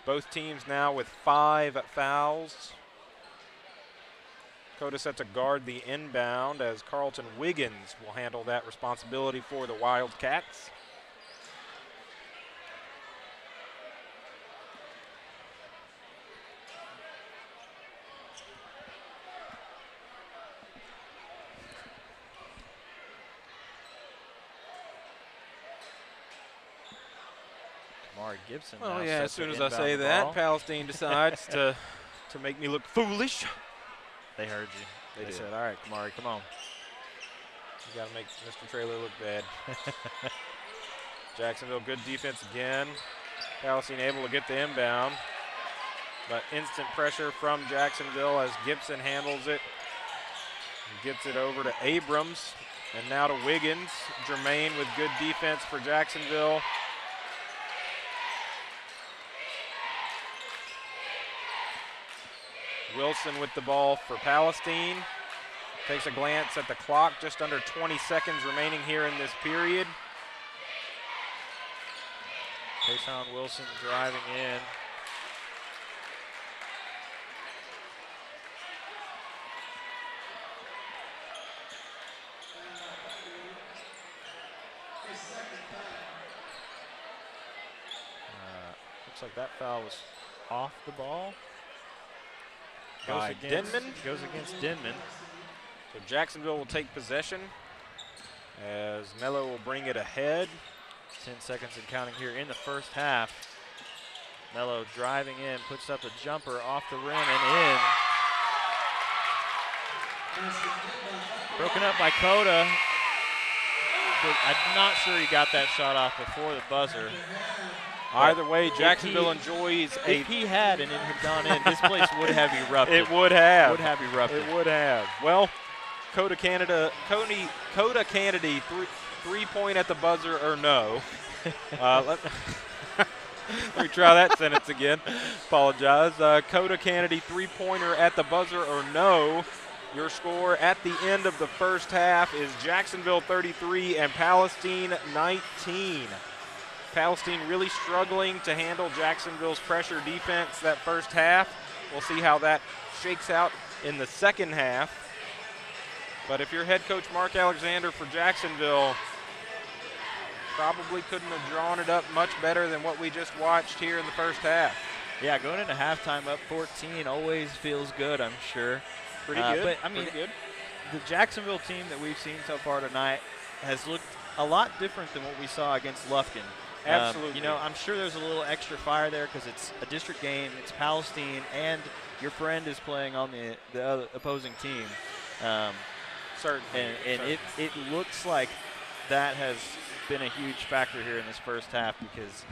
Both teams now with 5 fouls. Coda set to guard the inbound as Carlton Wiggins will handle that responsibility for the Wildcats. Kamari Gibson. Well, now yeah, set as soon to as I inbound say the that, ball. Palestine decides to make me look foolish. They heard you. They did. said, all right, Kamari, come on. You got to make Mr. Trailer look bad. Jacksonville, good defense again. Palestine able to get the inbound, but instant pressure from Jacksonville as Gibson handles it. Gets it over to Abrams, and now to Wiggins. Jermaine with good defense for Jacksonville. Wilson with the ball for Palestine. Takes a glance at the clock, just under 20 seconds remaining here in this period. Tayshawn Wilson driving in. Looks like that foul was off the ball. Goes against Denman. So Jacksonville will take possession as Mello will bring it ahead. 10 seconds and counting here in the first half. Mello driving in, puts up a jumper off the rim and in. Broken up by Coda. But I'm not sure he got that shot off before the buzzer. Either way, Jacksonville enjoys a. If he had and it had gone in, this place would have erupted. It would have. Would have erupted. It would have. Well, Coda Kennedy, three-point at the buzzer or no. Let me try that sentence again. Apologize. Coda Kennedy, three-pointer at the buzzer or no. Your score at the end of the first half is Jacksonville 33 and Palestine 19. Palestine really struggling to handle Jacksonville's pressure defense that first half. We'll see how that shakes out in the second half. But if you're head coach Mark Alexander for Jacksonville, probably couldn't have drawn it up much better than what we just watched here in the first half. Yeah, going into halftime up 14 always feels good, I'm sure. Pretty good. But, I mean, the Jacksonville team that we've seen so far tonight has looked a lot different than what we saw against Lufkin. Absolutely. You know, I'm sure there's a little extra fire there because it's a district game, it's Palestine, and your friend is playing on the other opposing team. Certainly. And it looks like that has been a huge factor here in this first half because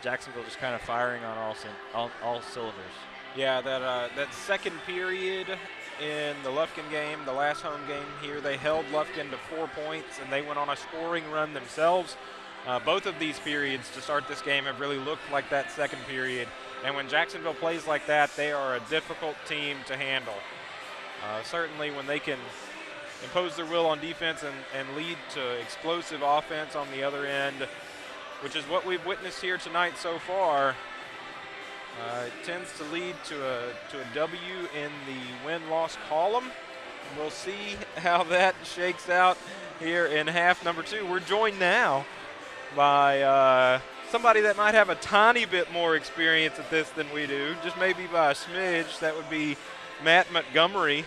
Jacksonville just kind of firing on all cylinders. Yeah, that second period in the Lufkin game, the last home game here, they held Lufkin to 4 points, and they went on a scoring run themselves. Both of these periods to start this game have really looked like that second period. And when Jacksonville plays like that, they are a difficult team to handle. Certainly when they can impose their will on defense and lead to explosive offense on the other end, which is what we've witnessed here tonight so far. It tends to lead to a W in the win-loss column. We'll see how that shakes out here in half number 2. We're joined now by somebody that might have a tiny bit more experience at this than we do, just maybe by a smidge. That would be Matt Montgomery,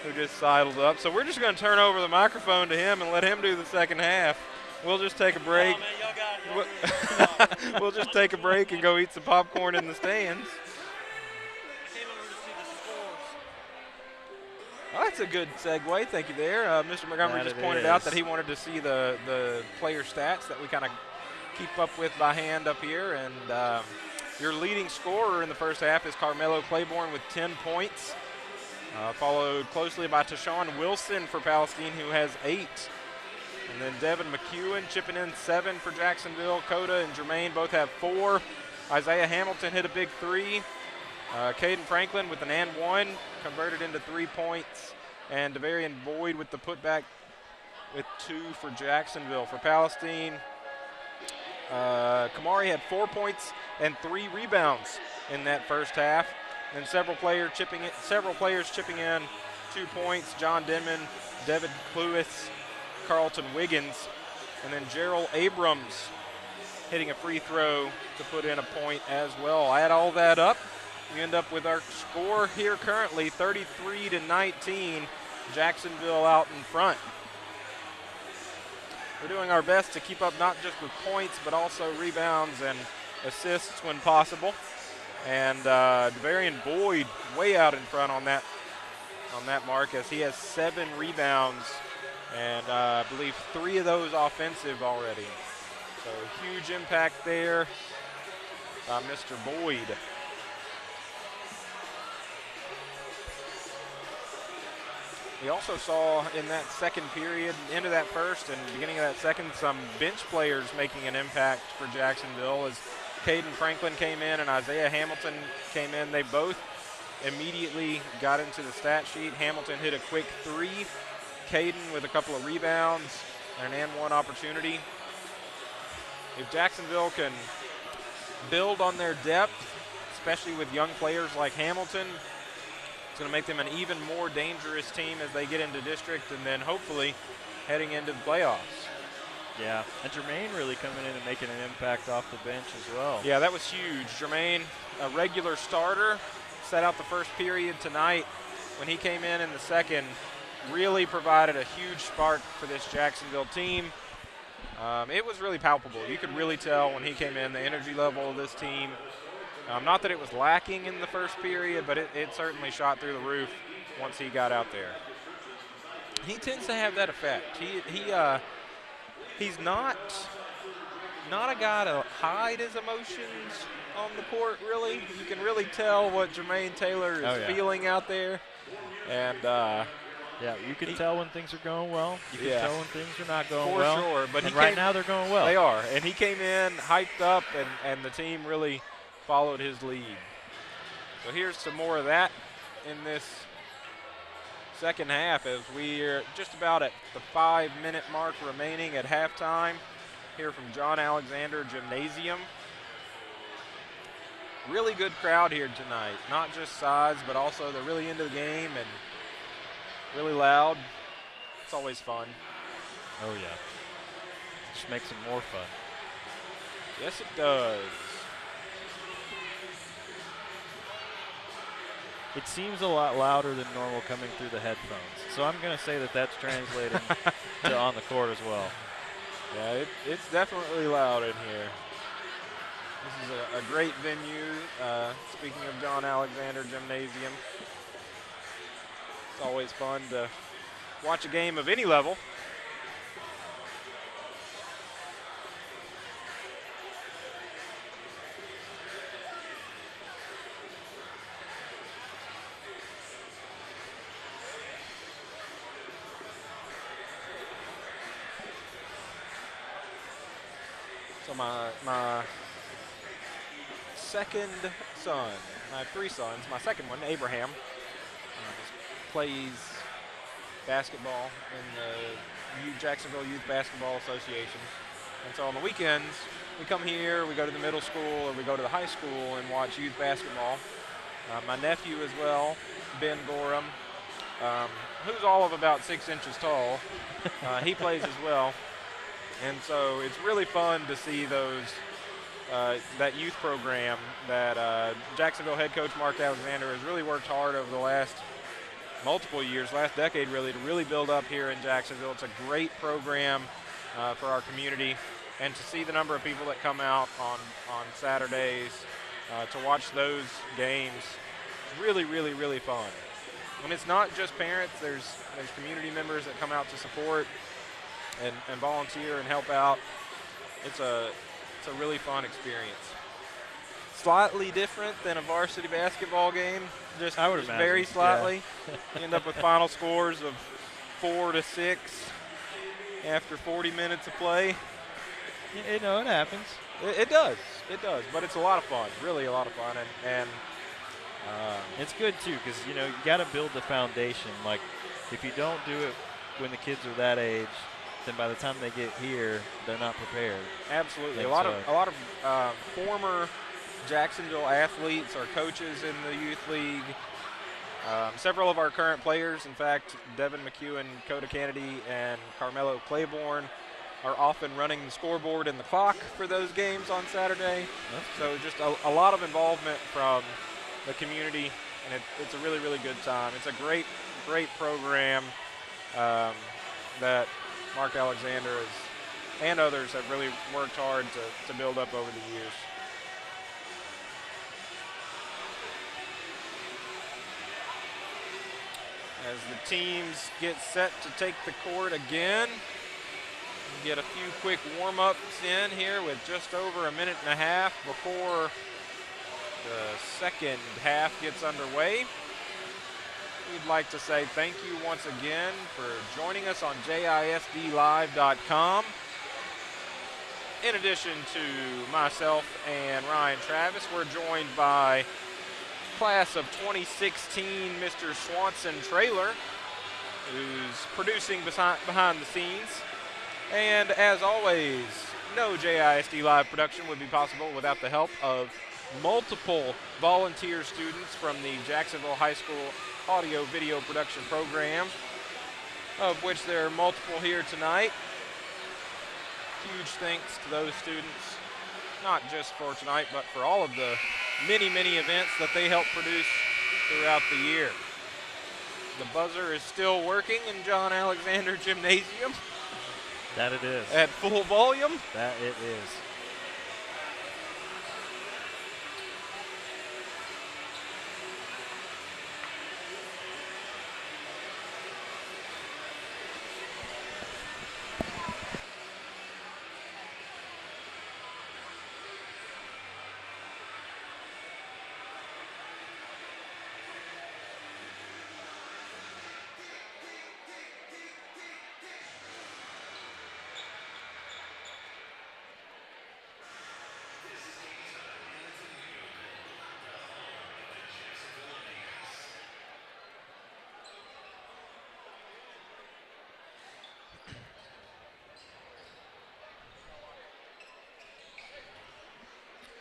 who just sidled up. So we're just going to turn over the microphone to him and let him do the second half. We'll just take a break. Oh, man, We'll just take a break and go eat some popcorn in the stands. Oh, that's a good segue. Thank you there. Mr. Montgomery just pointed out that he wanted to see the player stats that we kind of keep up with by hand up here. And your leading scorer in the first half is Carmelo Claiborne with 10 points, followed closely by Tayshawn Wilson for Palestine, who has 8. And then Devin McEwen chipping in 7 for Jacksonville. Coda and Jermaine both have 4. Isaiah Hamilton hit a big 3. Caden Franklin with an and 1 converted into 3 points. And Devarian Boyd with the putback with 2 for Jacksonville. For Palestine, Kamari had 4 points and 3 rebounds in that first half. And several players chipping in 2 points. John Denman, David Cluis, Carlton Wiggins, and then Gerald Abrams hitting a free throw to put in a point as well. Add all that up, we end up with our score here currently 33-19, Jacksonville out in front. We're doing our best to keep up not just with points but also rebounds and assists when possible. And Devarian Boyd way out in front on that mark as he has 7 rebounds And I believe 3 of those offensive already. So huge impact there by Mr. Boyd. We also saw in that second period, into that first and beginning of that second, some bench players making an impact for Jacksonville as Caden Franklin came in and Isaiah Hamilton came in. They both immediately got into the stat sheet. Hamilton hit a quick 3. Caden with a couple of rebounds and an and one opportunity. If Jacksonville can build on their depth, especially with young players like Hamilton, it's going to make them an even more dangerous team as they get into district and then hopefully heading into the playoffs. Yeah, and Jermaine really coming in and making an impact off the bench as well. Yeah, that was huge. Jermaine, a regular starter, set out the first period tonight. When he came in the second, really provided a huge spark for this Jacksonville team. It was really palpable. You could really tell when he came in the energy level of this team. Not that it was lacking in the first period, but it certainly shot through the roof once he got out there. He tends to have that effect. He's not a guy to hide his emotions on the court, really. You can really tell what Jermaine Taylor is feeling out there. And yeah, you can tell when things are going well. You can tell when things are not going for well. For sure. But right now they're going well. They are. And he came in hyped up, and the team really followed his lead. So here's some more of that in this second half as we're just about at the 5-minute mark remaining at halftime. Here from John Alexander Gymnasium. Really good crowd here tonight. Not just size, but also they're really into the game and really loud. It's always fun. Oh, yeah. Just makes it more fun. Yes, it does. It seems a lot louder than normal coming through the headphones. So I'm going to say that that's translating to on the court as well. Yeah, it's definitely loud in here. This is a great venue. Speaking of John Alexander Gymnasium, it's always fun to watch a game of any level. So my second son, I have 3 sons. My second one, Abraham, plays basketball in the Jacksonville Youth Basketball Association. And so on the weekends, we come here, we go to the middle school or we go to the high school and watch youth basketball. My nephew as well, Ben Gorham, who's all of about 6 inches tall, he plays as well. And so it's really fun to see those that youth program that Jacksonville head coach Mark Alexander has really worked hard over the last multiple years, last decade really, to really build up here in Jacksonville. It's a great program for our community, and to see the number of people that come out on Saturdays to watch those games is really, really, really fun. And it's not just parents, there's community members that come out to support and volunteer and help out. It's a really fun experience. Slightly different than a varsity basketball game, just very slightly. You end up with final scores of 4-6 after 40 minutes of play. It happens. It does, but it's a lot of fun, really a lot of fun, and it's good too, because you got to build the foundation. Like, if you don't do it when the kids are that age, then by the time they get here, they're not prepared. Absolutely. A lot of former Jacksonville athletes are coaches in the youth league. Several of our current players, in fact, Devin McEwen, Coda Kennedy, and Carmelo Claiborne, are often running the scoreboard and the clock for those games on Saturday. So just a lot of involvement from the community, and it's a really, really good time. It's a great, great program that Mark Alexander and others have really worked hard to build up over the years. as the teams get set to take the court again. Get a few quick warm-ups in here with just over a minute and a half before the second half gets underway. We'd like to say thank you once again for joining us on JISDlive.com. In addition to myself and Ryan Travis, we're joined by class of 2016 Mr. Swanson Traylor, who's producing behind the scenes. And as always, no JISD Live production would be possible without the help of multiple volunteer students from the Jacksonville High School audio video production program, of which there are multiple here tonight. Huge thanks to those students, not just for tonight, but for all of the many, many events that they help produce throughout the year. The buzzer is still working in John Alexander Gymnasium. That it is. At full volume. That it is.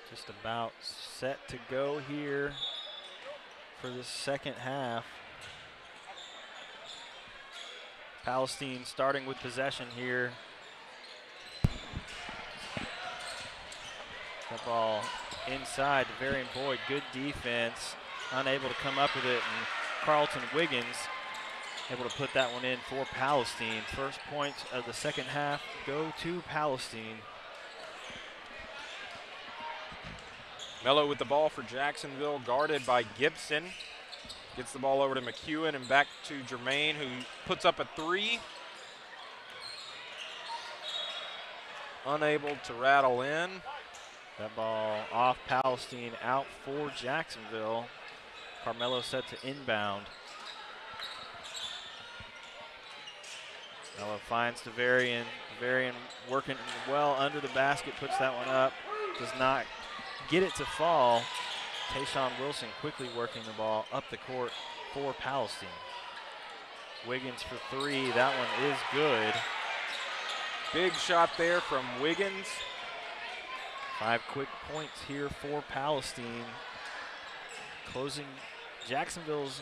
Just about set to go here for the second half. Palestine starting with possession here. That ball inside to Varian Boyd. Good defense. Unable to come up with it. And Carlton Wiggins able to put that one in for Palestine. First points of the second half go to Palestine. Mello with the ball for Jacksonville, guarded by Gibson. Gets the ball over to McEwen and back to Jermaine, who puts up a three. Unable to rattle in. That ball off Palestine, out for Jacksonville. Carmelo set to inbound. Mello finds Devarian. Devarian working well under the basket, puts that one up. Does not get it to fall. Tayshawn Wilson quickly working the ball up the court for Palestine. Wiggins for three. That one is good. Big shot there from Wiggins. 5 quick points here for Palestine. Closing Jacksonville's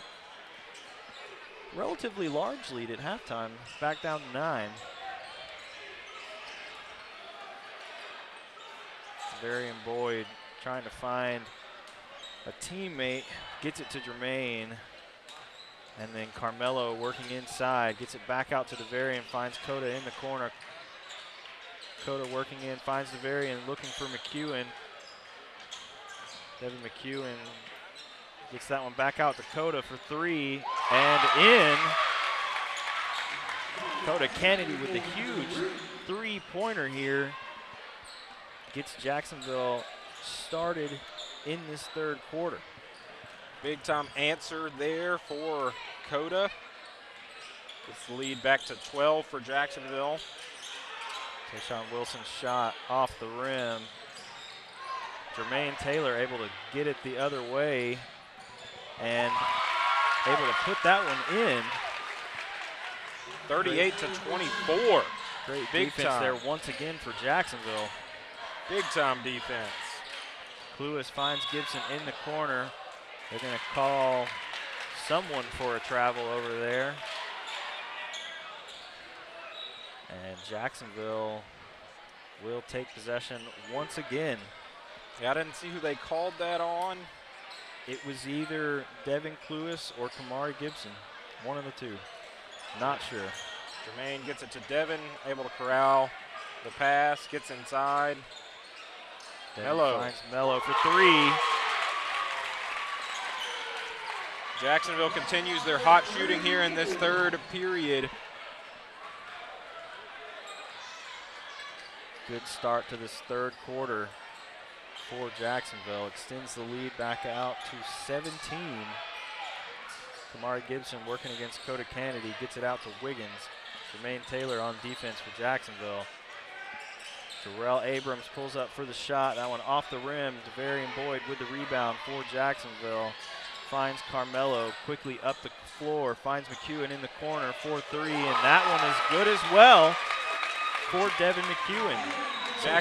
relatively large lead at halftime, back down to 9. Varian Boyd trying to find a teammate, gets it to Jermaine, and then Carmelo working inside, gets it back out to Devarian, finds Coda in the corner. Coda working in, finds Devarian, looking for McEwen. Devin McEwen gets that one back out to Coda for three, and in. Coda Kennedy with the huge three-pointer here. Gets Jacksonville started in this third quarter. Big time answer there for Coda. Gets the lead back to 12 for Jacksonville. Tayshawn Wilson's shot off the rim. Jermaine Taylor able to get it the other way and able to put that one in. 38 to 24. Great Big defense time there once again for Jacksonville. Big time defense. Cluis finds Gibson in the corner. They're going to call someone for a travel over there. And Jacksonville will take possession once again. Yeah, I didn't see who they called that on. It was either Devin Cluis or Kamari Gibson, one of the two. Not sure. Jermaine gets it to Devin, able to corral the pass, gets inside. Devin Mello finds Mello for three. Jacksonville continues their hot shooting here in this third period. Good start to this third quarter for Jacksonville. Extends the lead back out to 17. Kamari Gibson working against Coda Kennedy, gets it out to Wiggins. Jermaine Taylor on defense for Jacksonville. Terrell Abrams pulls up for the shot. That one off the rim. Devarian Boyd with the rebound for Jacksonville. Finds Carmelo quickly up the floor. Finds McEwen in the corner for three, and that one is good as well for Devin McEwen.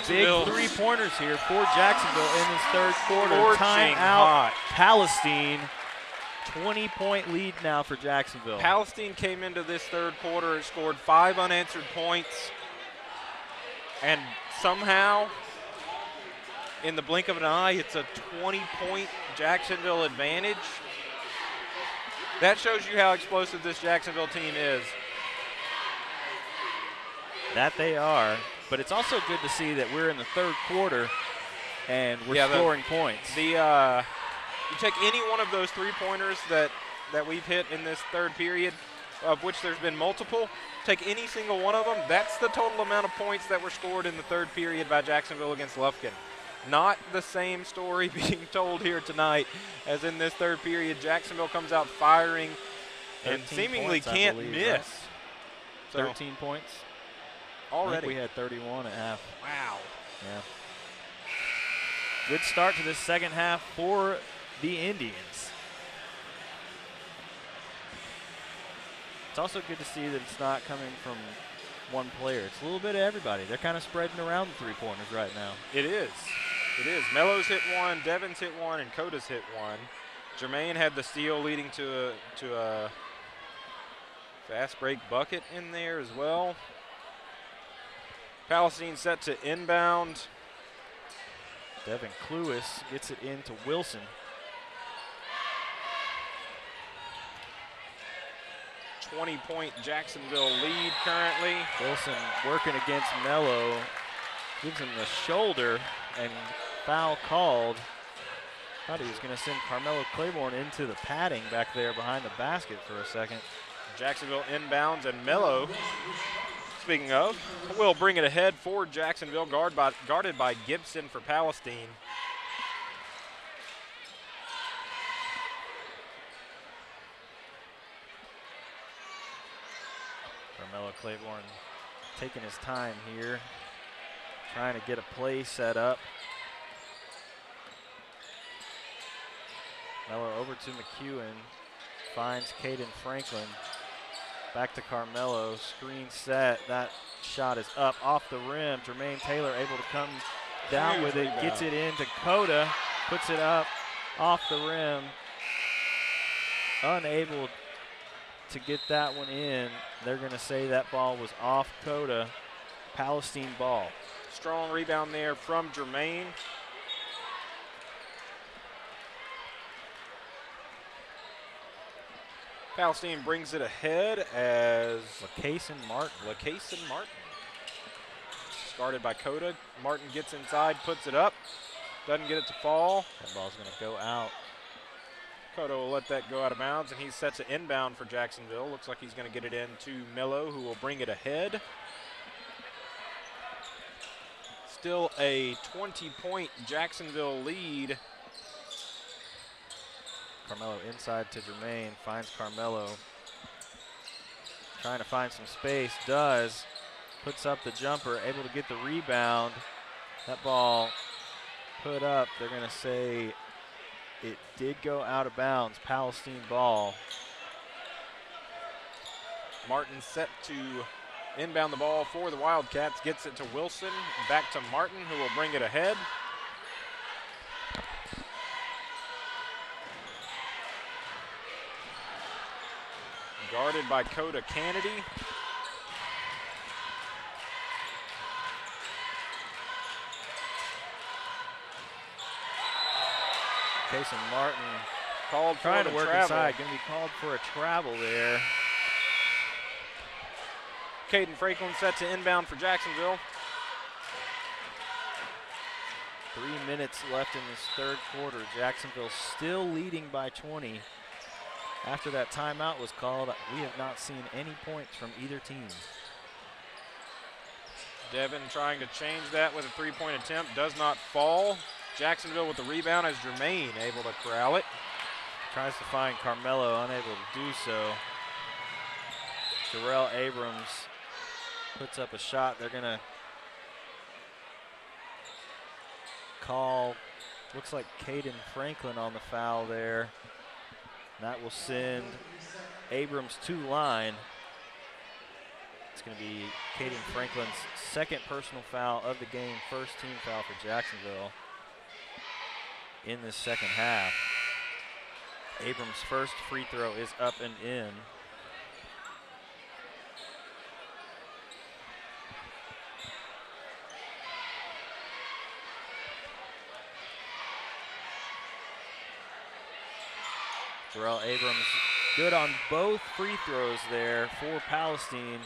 Big three-pointers here for Jacksonville in this third quarter. Timeout, Palestine. 20-point lead now for Jacksonville. Palestine came into this third quarter and scored 5 unanswered points. And somehow, in the blink of an eye, it's a 20-point Jacksonville advantage. That shows you how explosive this Jacksonville team is. That they are. But it's also good to see that we're in the third quarter and we're scoring points. You take any one of those three-pointers that we've hit in this third period, of which there's been multiple, take any single one of them, that's the total amount of points that were scored in the third period by Jacksonville against Lufkin. Not the same story being told here tonight as in this third period. Jacksonville comes out firing and seemingly can't miss. Right? So 13 points. Already. I think we had 31 at half. Wow. Yeah. Good start to this second half for the Indians. It's also good to see that it's not coming from one player. It's a little bit of everybody. They're kind of spreading around the three-pointers right now. It is. It is. Melo's hit one, Devin's hit one, and Coda's hit one. Jermaine had the steal leading to a fast break bucket in there as well. Palestine set to inbound. Devin Cluis gets it into Wilson. .20 Jacksonville lead currently. Wilson working against Melo. Gives him the shoulder and foul called. Thought he was going to send Carmelo Claiborne into the padding back there behind the basket for a second. Jacksonville inbounds, and Melo, speaking of, will bring it ahead for Jacksonville, guarded by Gibson for Palestine. Carmelo Claiborne taking his time here, trying to get a play set up. Melo over to McEwen, finds Caden Franklin. Back to Carmelo, screen set. That shot is up off the rim. Jermaine Taylor able to come down with it, gets it into Coda, puts it up off the rim. Unable to get that one in. They're going to say that ball was off Coda. Palestine ball. Strong rebound there from Jermaine. Palestine brings it ahead as LaCason Martin. Guarded by Coda. Martin gets inside, puts it up. Doesn't get it to fall. That ball's going to go out. Coda will let that go out of bounds, and he sets it inbound for Jacksonville. Looks like he's going to get it in to Melo, who will bring it ahead. Still a 20-point Jacksonville lead. Carmelo inside to Jermaine, finds Carmelo. Trying to find some space, does. Puts up the jumper, able to get the rebound. That ball put up, they're going to say it did go out of bounds. Palestine ball. Martin set to inbound the ball for the Wildcats, gets it to Wilson, back to Martin, who will bring it ahead. Guarded by Coda Kennedy. Jason Martin called trying for to work travel. inside, going to be called for a travel there. Caden Franklin set to inbound for Jacksonville. 3 minutes left in this third quarter. Jacksonville still leading by 20. After that timeout was called, we have not seen any points from either team. Devin trying to change that with a three-point attempt. Does not fall. Jacksonville with the rebound as Jermaine able to corral it. Tries to find Carmelo, unable to do so. Jarrell Abrams puts up a shot. They're going to call, looks like Caden Franklin on the foul there. That will send Abrams to line. It's going to be Caden Franklin's second personal foul of the game, first team foul for Jacksonville in this second half. Abrams' first free throw is up and in. Jarrell Abrams good on both free throws there for Palestine.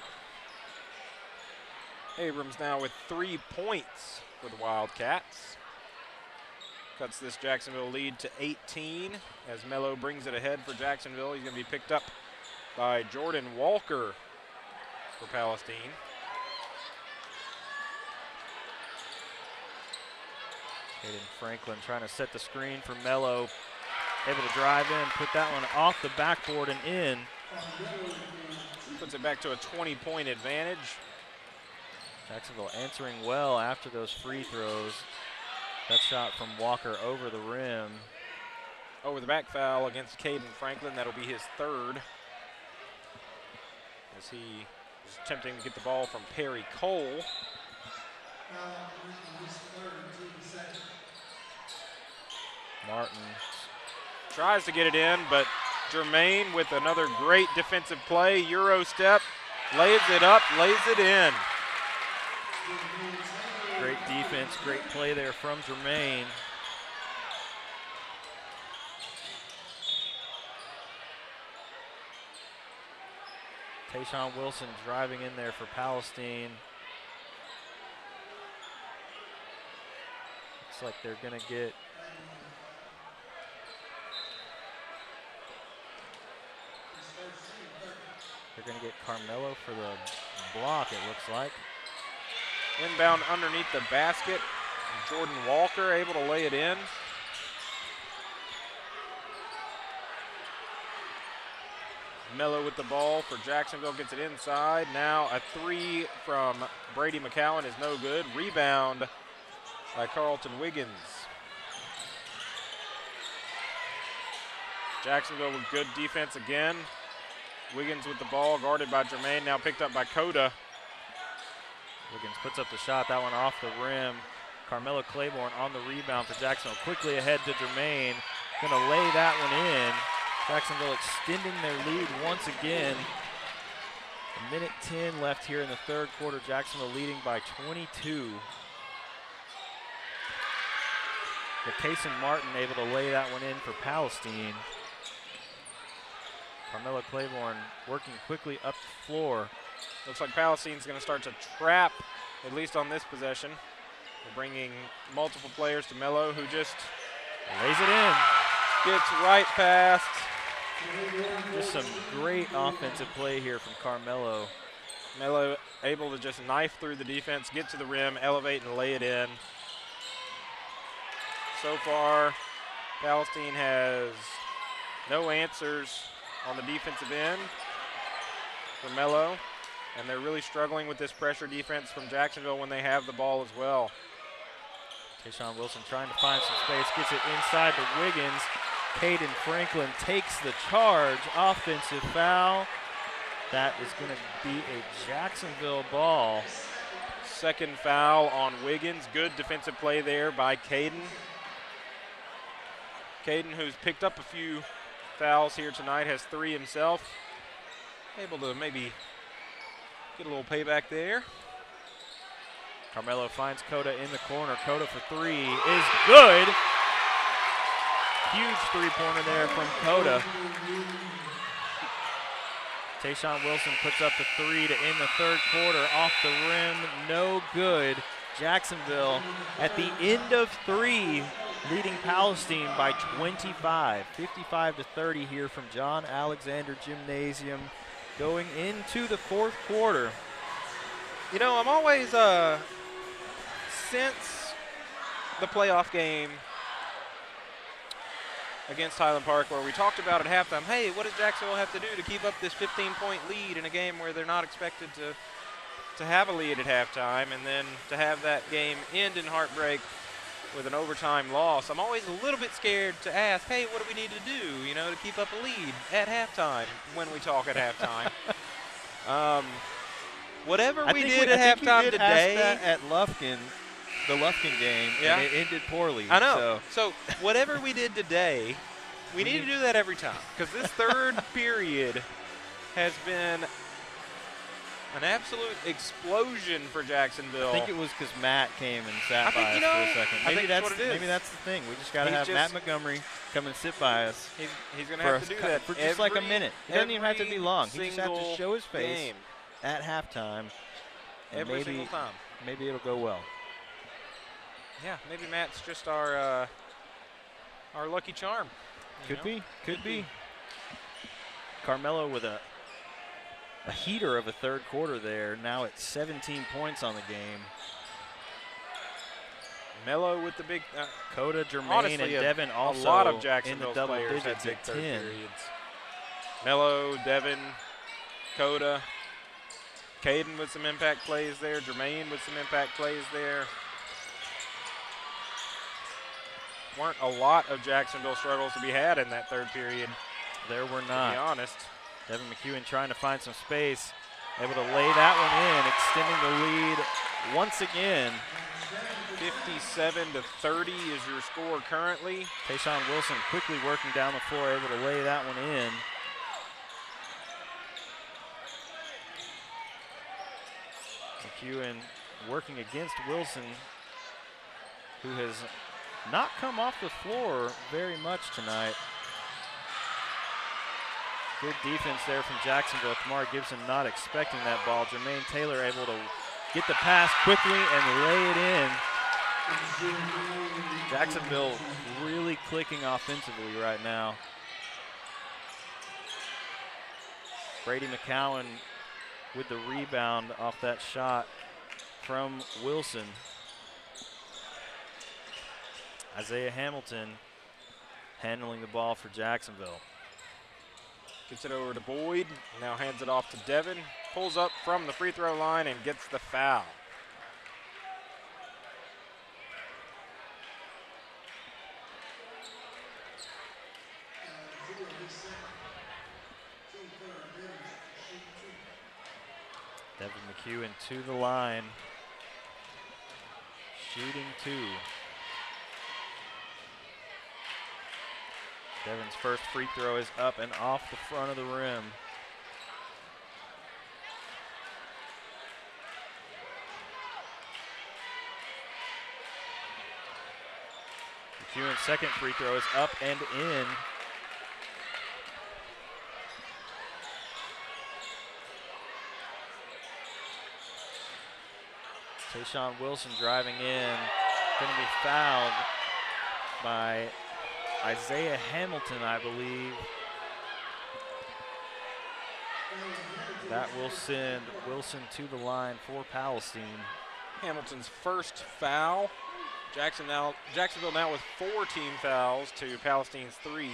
Abrams now with 3 points for the Wildcats. Cuts this Jacksonville lead to 18 as Mello brings it ahead for Jacksonville. He's going to be picked up by Jordan Walker for Palestine. Caden Franklin trying to set the screen for Mello. Able to drive in, put that one off the backboard and in. Puts it back to a 20-point advantage. Jacksonville answering well after those free throws. That shot from Walker over the rim. Over the back foul against Caden Franklin. That'll be his third. As he is attempting to get the ball from Perry Cole. Martin tries to get it in, but Jermaine with another great defensive play. Euro step, lays it up, lays it in. Great defense, great play there from Jermaine. Tayshawn Wilson driving in there for Palestine. Looks like they're going to get Carmelo for the block, it looks like. Inbound underneath the basket. Jordan Walker able to lay it in. Mello with the ball for Jacksonville, gets it inside. Now a three from Brady McCowan is no good. Rebound by Carlton Wiggins. Jacksonville with good defense again. Wiggins with the ball, guarded by Jermaine, now picked up by Coda. Wiggins puts up the shot, that one off the rim. Carmelo Claiborne on the rebound for Jacksonville. Quickly ahead to Jermaine. Gonna lay that one in. Jacksonville extending their lead once again. A minute 10 left here in the third quarter. Jacksonville leading by 22. But Kaysen Martin able to lay that one in for Palestine. Carmelo Claiborne working quickly up the floor. Looks like Palestine's going to start to trap, at least on this possession. They're bringing multiple players to Mello, who just lays it in. Gets right past. Just some great offensive play here from Carmelo. Mello able to just knife through the defense, get to the rim, elevate, and lay it in. So far, Palestine has no answers on the defensive end for Mello, and they're really struggling with this pressure defense from Jacksonville when they have the ball as well. Tayshawn Wilson trying to find some space, gets it inside to Wiggins. Caden Franklin takes the charge, offensive foul. That is going to be a Jacksonville ball. Second foul on Wiggins. Good defensive play there by Caden. Caden, who's picked up a few fouls here tonight, has 3 himself. Able to maybe get a little payback there. Carmelo finds Coda in the corner. Coda for 3 is good. Huge three-pointer there from Coda. Tayshawn Wilson puts up the 3 to end the third quarter. Off the rim, no good. Jacksonville at the end of 3 leading Palestine by 25, 55-30 here from John Alexander Gymnasium going into the fourth quarter. You know, I'm always, since the playoff game against Highland Park, where we talked about at halftime, hey, what does Jacksonville have to do to keep up this 15-point lead in a game where they're not expected to have a lead at halftime, and then to have that game end in heartbreak with an overtime loss? I'm always a little bit scared to ask, hey, what do we need to do, you know, to keep up a lead at halftime when we talk at halftime? Whatever we did at halftime we did today. ask that at Lufkin, the Lufkin game, Yeah. and it ended poorly. I know. So whatever we did today, we need to do that every time, because this third period has been an absolute explosion for Jacksonville. I think it was because Matt came and sat by us for a second. I think that's what it is. Maybe that's the thing. We just got to have Matt Montgomery come and sit by us. He's going to have to do that for just like a minute. It doesn't even have to be long. He just has to show his face game. At halftime. And Every single time. Maybe it'll go well. Yeah, maybe Matt's just our lucky charm. Could be. Carmelo with a heater of a third quarter there. Now at 17 points on the game. Mello with the big Coda, Jermaine, honestly, and Devin also a lot of in Jacksonville's the double players digits had big at third 10. periods. Mello, Devin, Coda, Caden with some impact plays there, Jermaine with some impact plays there. Weren't a lot of Jacksonville struggles to be had in that third period. There were To not. be honest. Devin McEwen trying to find some space, able to lay that one in, extending the lead once again. 57-30 is your score currently. Tayshawn Wilson quickly working down the floor, able to lay that one in. McEwen working against Wilson, who has not come off the floor very much tonight. Good defense there from Jacksonville. Kamar Gibson not expecting that ball. Jermaine Taylor able to get the pass quickly and lay it in. Jacksonville really clicking offensively right now. Brady McCowan with the rebound off that shot from Wilson. Isaiah Hamilton handling the ball for Jacksonville. Gets it over to Boyd, now hands it off to Devin. Pulls up from the free throw line and gets the foul. Devin McEwen to the line, shooting two. Devin's first free throw is up and off the front of the rim. McEwen's second free throw is up and in. Tayshawn Wilson driving in, going to be fouled by Isaiah Hamilton, I believe. That will send Wilson to the line for Palestine. Hamilton's first foul. Jacksonville now with 4 team fouls to Palestine's 3.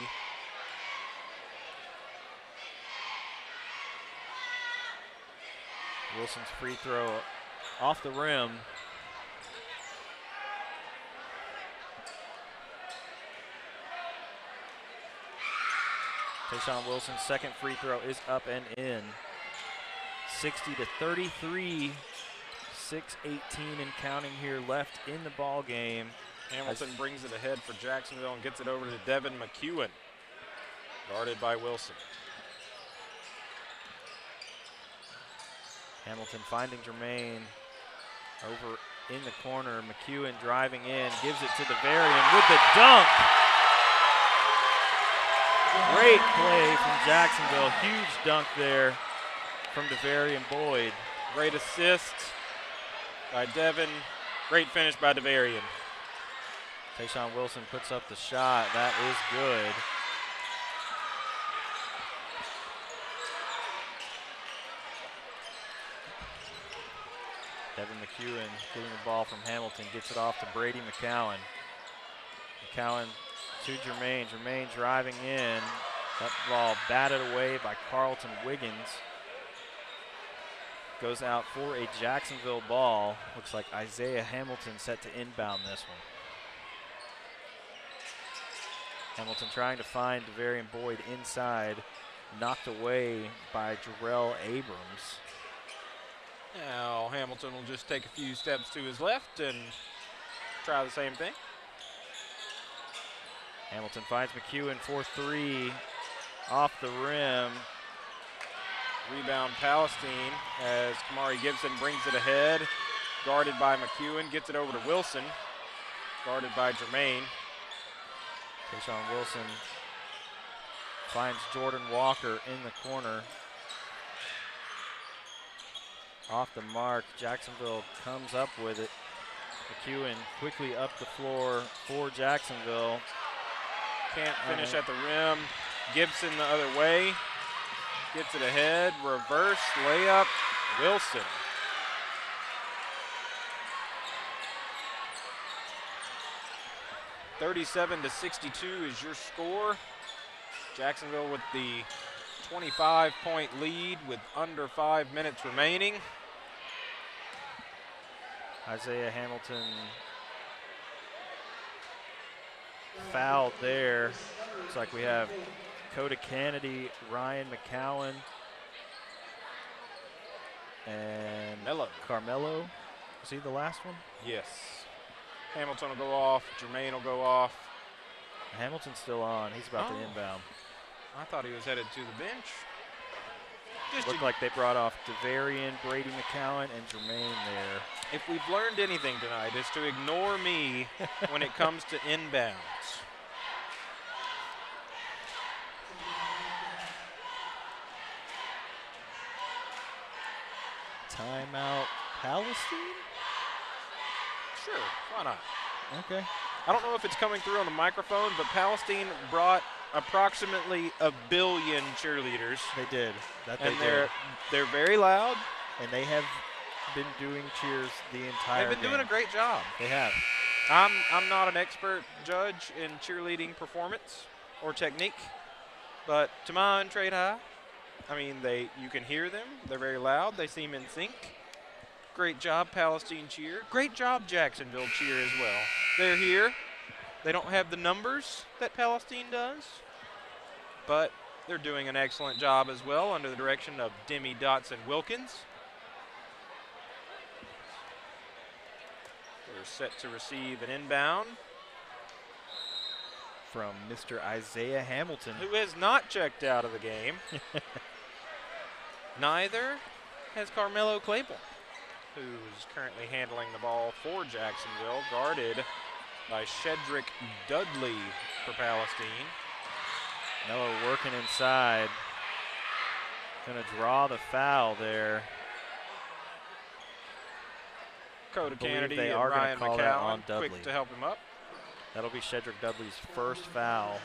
Wilson's free throw off the rim. Tayshawn Wilson's second free throw is up and in. 60-33, 6:18 and counting here left in the ball game. Hamilton brings it ahead for Jacksonville and gets it over to Devin McEwen, guarded by Wilson. Hamilton finding Jermaine over in the corner. McEwen driving in, gives it to DeVarian with the dunk. Great play from Jacksonville. Huge dunk there from DeVarian Boyd. Great assist by Devin. Great finish by DeVarian. Tayshawn Wilson puts up the shot. That is good. Devin McEwen getting the ball from Hamilton, gets it off to Brady McCowan. McCowan to Jermaine. Jermaine driving in. That ball batted away by Carlton Wiggins. Goes out for a Jacksonville ball. Looks like Isaiah Hamilton set to inbound this one. Hamilton trying to find Devarian Boyd inside. Knocked away by Jarrell Abrams. Now Hamilton will just take a few steps to his left and try the same thing. Hamilton finds McEwen for three. Off the rim. Rebound Palestine as Kamari Gibson brings it ahead. Guarded by McEwen, gets it over to Wilson. Guarded by Jermaine. Tayshawn Wilson finds Jordan Walker in the corner. Off the mark, Jacksonville comes up with it. McEwen quickly up the floor for Jacksonville. Can't finish at the rim. Gibson the other way. Gets it ahead, reverse layup, Wilson. (37-62) is your score. Jacksonville with the 25-point lead with under 5 minutes remaining. Isaiah Hamilton fouled there. Looks like we have Coda Kennedy, Ryan McCowan, and Carmelo. Was he the last one? Yes. Hamilton will go off. Jermaine will go off. Hamilton's still on. He's about to inbound. I thought he was headed to the bench. Looked like they brought off Devarian, Brady McCowan, and Jermaine there. If we've learned anything tonight, it's to ignore me when it comes to inbounds. Timeout Palestine? Sure, why not? Okay. I don't know if it's coming through on the microphone, but Palestine brought approximately 1 billion cheerleaders. They did. They're very loud. And they have been doing cheers the entire They've been doing a great job. They have. I'm not an expert judge in cheerleading performance or technique, but to my untrained eye, I mean, you can hear them. They're very loud. They seem in sync. Great job, Palestine cheer. Great job, Jacksonville cheer as well. They're here. They don't have the numbers that Palestine does, but they're doing an excellent job as well under the direction of Demi Dotson-Wilkins. They're set to receive an inbound from Mr. Isaiah Hamilton, who has not checked out of the game. Neither has Carmelo Claypool, who's currently handling the ball for Jacksonville, guarded by Shedrick Dudley for Palestine. Mello working inside. Gonna draw the foul there. Coda Kennedy they and are Ryan gonna call that McCowan on Dudley. quick to help him up. That'll be Shedrick Dudley's first foul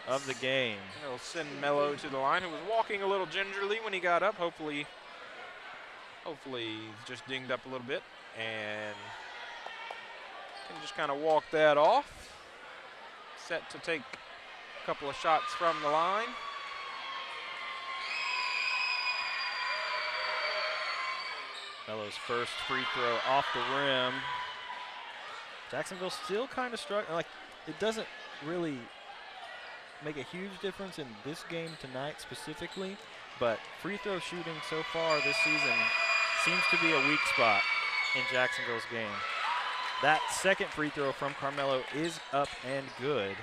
of the game. It'll send Mello to the line, who was walking a little gingerly when he got up. Hopefully he's just dinged up a little bit and can just kind of walk that off. Set to take a couple of shots from the line. Mello's first free throw off the rim. Jacksonville still kind of struggling. Like, it doesn't really make a huge difference in this game tonight specifically, but free throw shooting so far this season seems to be a weak spot in Jacksonville's game. That second free throw from Carmelo is up and good.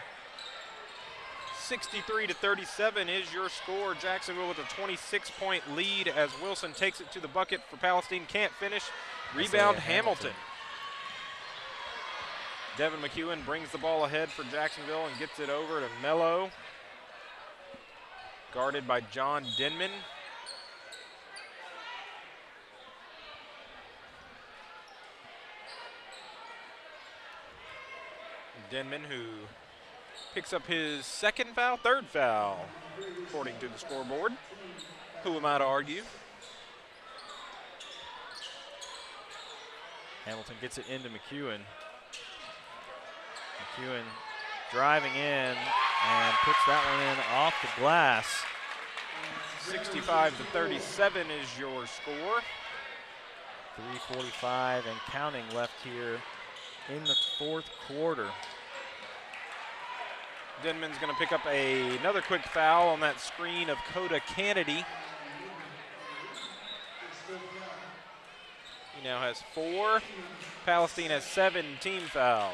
63-37 is your score. Jacksonville with a 26-point lead as Wilson takes it to the bucket for Palestine. Can't finish. Rebound Hamilton. Devin McEwen brings the ball ahead for Jacksonville and gets it over to Mello. Guarded by John Denman. Denman, who picks up his third foul, according to the scoreboard. Who am I to argue? Hamilton gets it into McEwen. McEwen driving in and puts that one in off the glass. 65-37 is your score. 3:45 and counting left here in the fourth quarter. Denman's going to pick up another quick foul on that screen of Coda Kennedy. He now has 4. Palestine has 7 team fouls.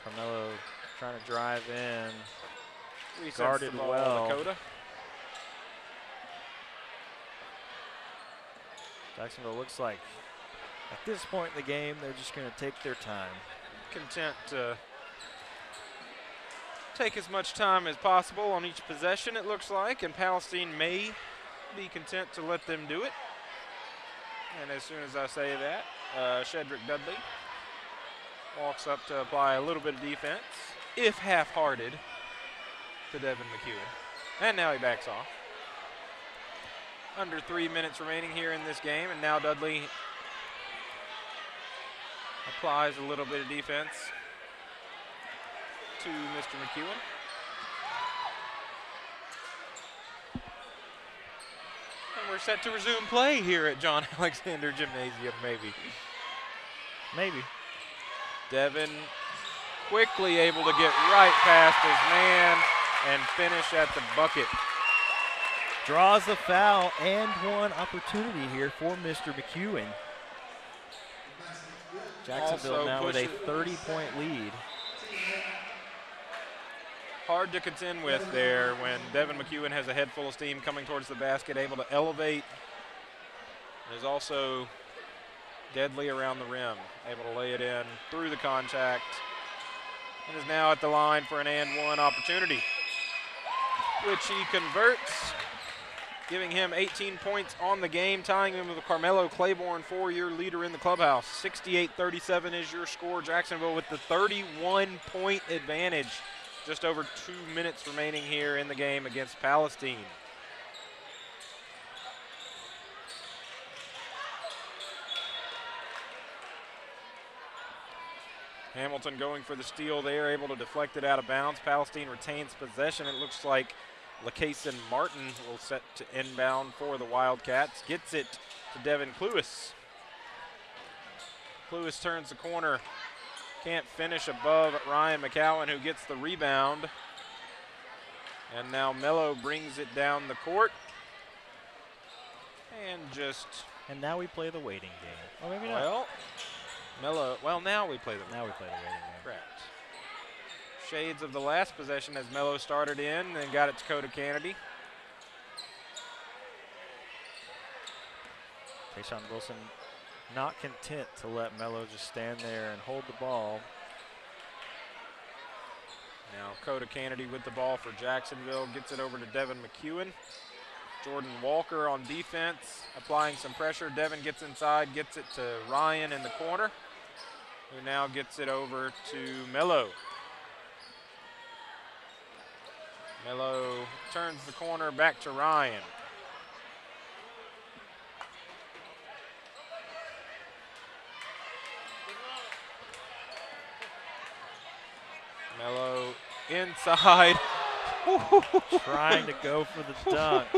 Carmelo trying to drive in. Resets Guarded the ball well. to Coda. Jacksonville looks like at this point in the game they're just going to take their time. Content to take as much time as possible on each possession, it looks like, and Palestine may be content to let them do it. And as soon as I say that, Shedrick Dudley walks up to apply a little bit of defense, if half-hearted, to Devin McEwen. And now he backs off. Under 3 minutes remaining here in this game, and now Dudley applies a little bit of defense to Mr. McEwen. And we're set to resume play here at John Alexander Gymnasium, maybe. Maybe. Devin quickly able to get right past his man and finish at the bucket. Draws the foul and one opportunity here for Mr. McEwen. Jacksonville Also now with a pushes- 30-point lead. Hard to contend with there when Devin McEwen has a head full of steam coming towards the basket, able to elevate. And is also deadly around the rim, able to lay it in through the contact. And is now at the line for an and one opportunity, which he converts, giving him 18 points on the game, tying him with Carmelo Claiborne, 4-year leader in the clubhouse. 68-37 is your score. Jacksonville with the 31-point advantage. Just over 2 minutes remaining here in the game against Palestine. Hamilton going for the steal there, able to deflect it out of bounds. Palestine retains possession. It looks like LaCason Martin will set to inbound for the Wildcats. Gets it to Devin Cluis. Cluis turns the corner. Can't finish above Ryan McCowan, who gets the rebound. And now Mello brings it down the court. And now we play the waiting game. Or maybe not. Well, now we play the Now we play the waiting game. correct. Shades of the last possession as Mello started in and got it to Coda Kennedy. Tayshaun Wilson not content to let Mello just stand there and hold the ball. Now Coda Kennedy with the ball for Jacksonville, gets it over to Devin McEwen. Jordan Walker on defense, applying some pressure. Devin gets inside, gets it to Ryan in the corner, who now gets it over to Mello. Mello turns the corner back to Ryan. Mello inside. Trying to go for the dunk.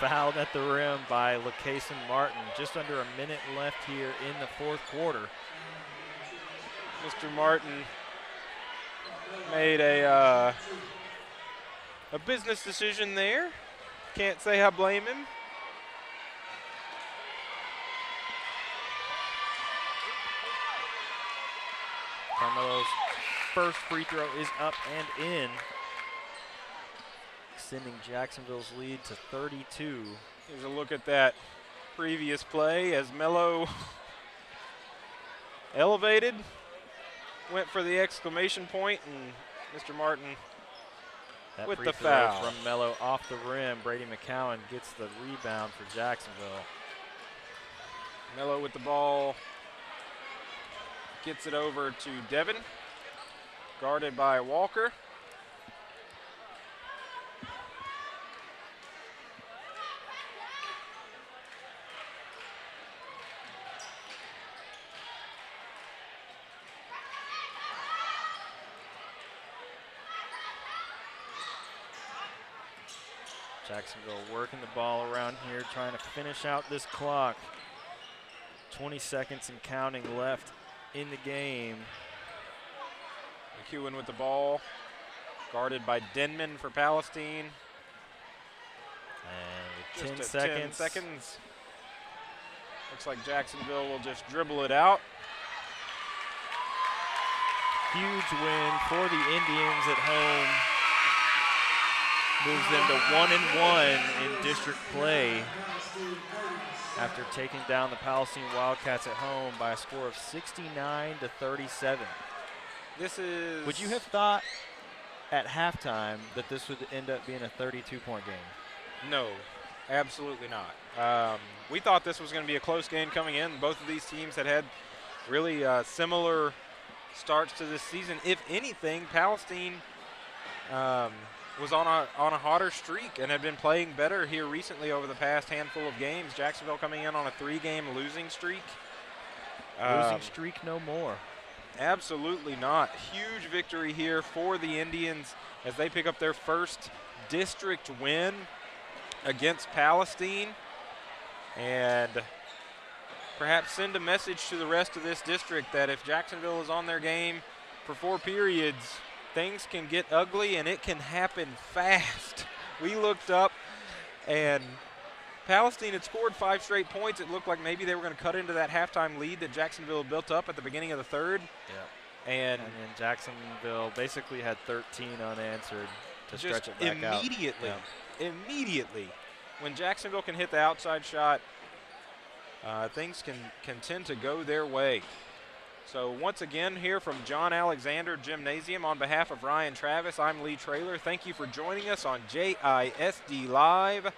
Fouled at the rim by LaCason Martin. Just under a minute left here in the fourth quarter. Mr. Martin made a business decision there. Can't say I blame him. Carmelo's first free throw is up and in, extending Jacksonville's lead to 32. Here's a look at that previous play as Mello elevated, went for the exclamation point, and Mr. Martin That with free the throw foul. from Mello off the rim. Brady McCowan gets the rebound for Jacksonville. Mello with the ball. Gets it over to Devin. Guarded by Walker. Jacksonville working the ball around here, trying to finish out this clock. 20 seconds and counting left in the game. McEwen with the ball. Guarded by Denman for Palestine. And with Just 10 at seconds. 10 seconds. Looks like Jacksonville will just dribble it out. Huge win for the Indians at home. Moves them to 1-1 in district play after taking down the Palestine Wildcats at home by a score of 69-37. This is. Would you have thought at halftime that this would end up being a 32-point game? No, absolutely not. We thought this was going to be a close game coming in. Both of these teams had really similar starts to this season. If anything, Palestine was on a hotter streak and had been playing better here recently over the past handful of games. Jacksonville coming in on a 3-game losing streak. Losing streak no more. Absolutely not. Huge victory here for the Indians as they pick up their first district win against Palestine, and perhaps send a message to the rest of this district that if Jacksonville is on their game for 4 periods, things can get ugly and it can happen fast. We looked up and Palestine had scored 5 straight points. It looked like maybe they were going to cut into that halftime lead that Jacksonville built up at the beginning of the third. Yeah. And then Jacksonville basically had 13 unanswered to just stretch it back out. Immediately, when Jacksonville can hit the outside shot, things can tend to go their way. So once again here from John Alexander Gymnasium, on behalf of Ryan Travis, I'm Lee Traylor. Thank you for joining us on JISDlive.com.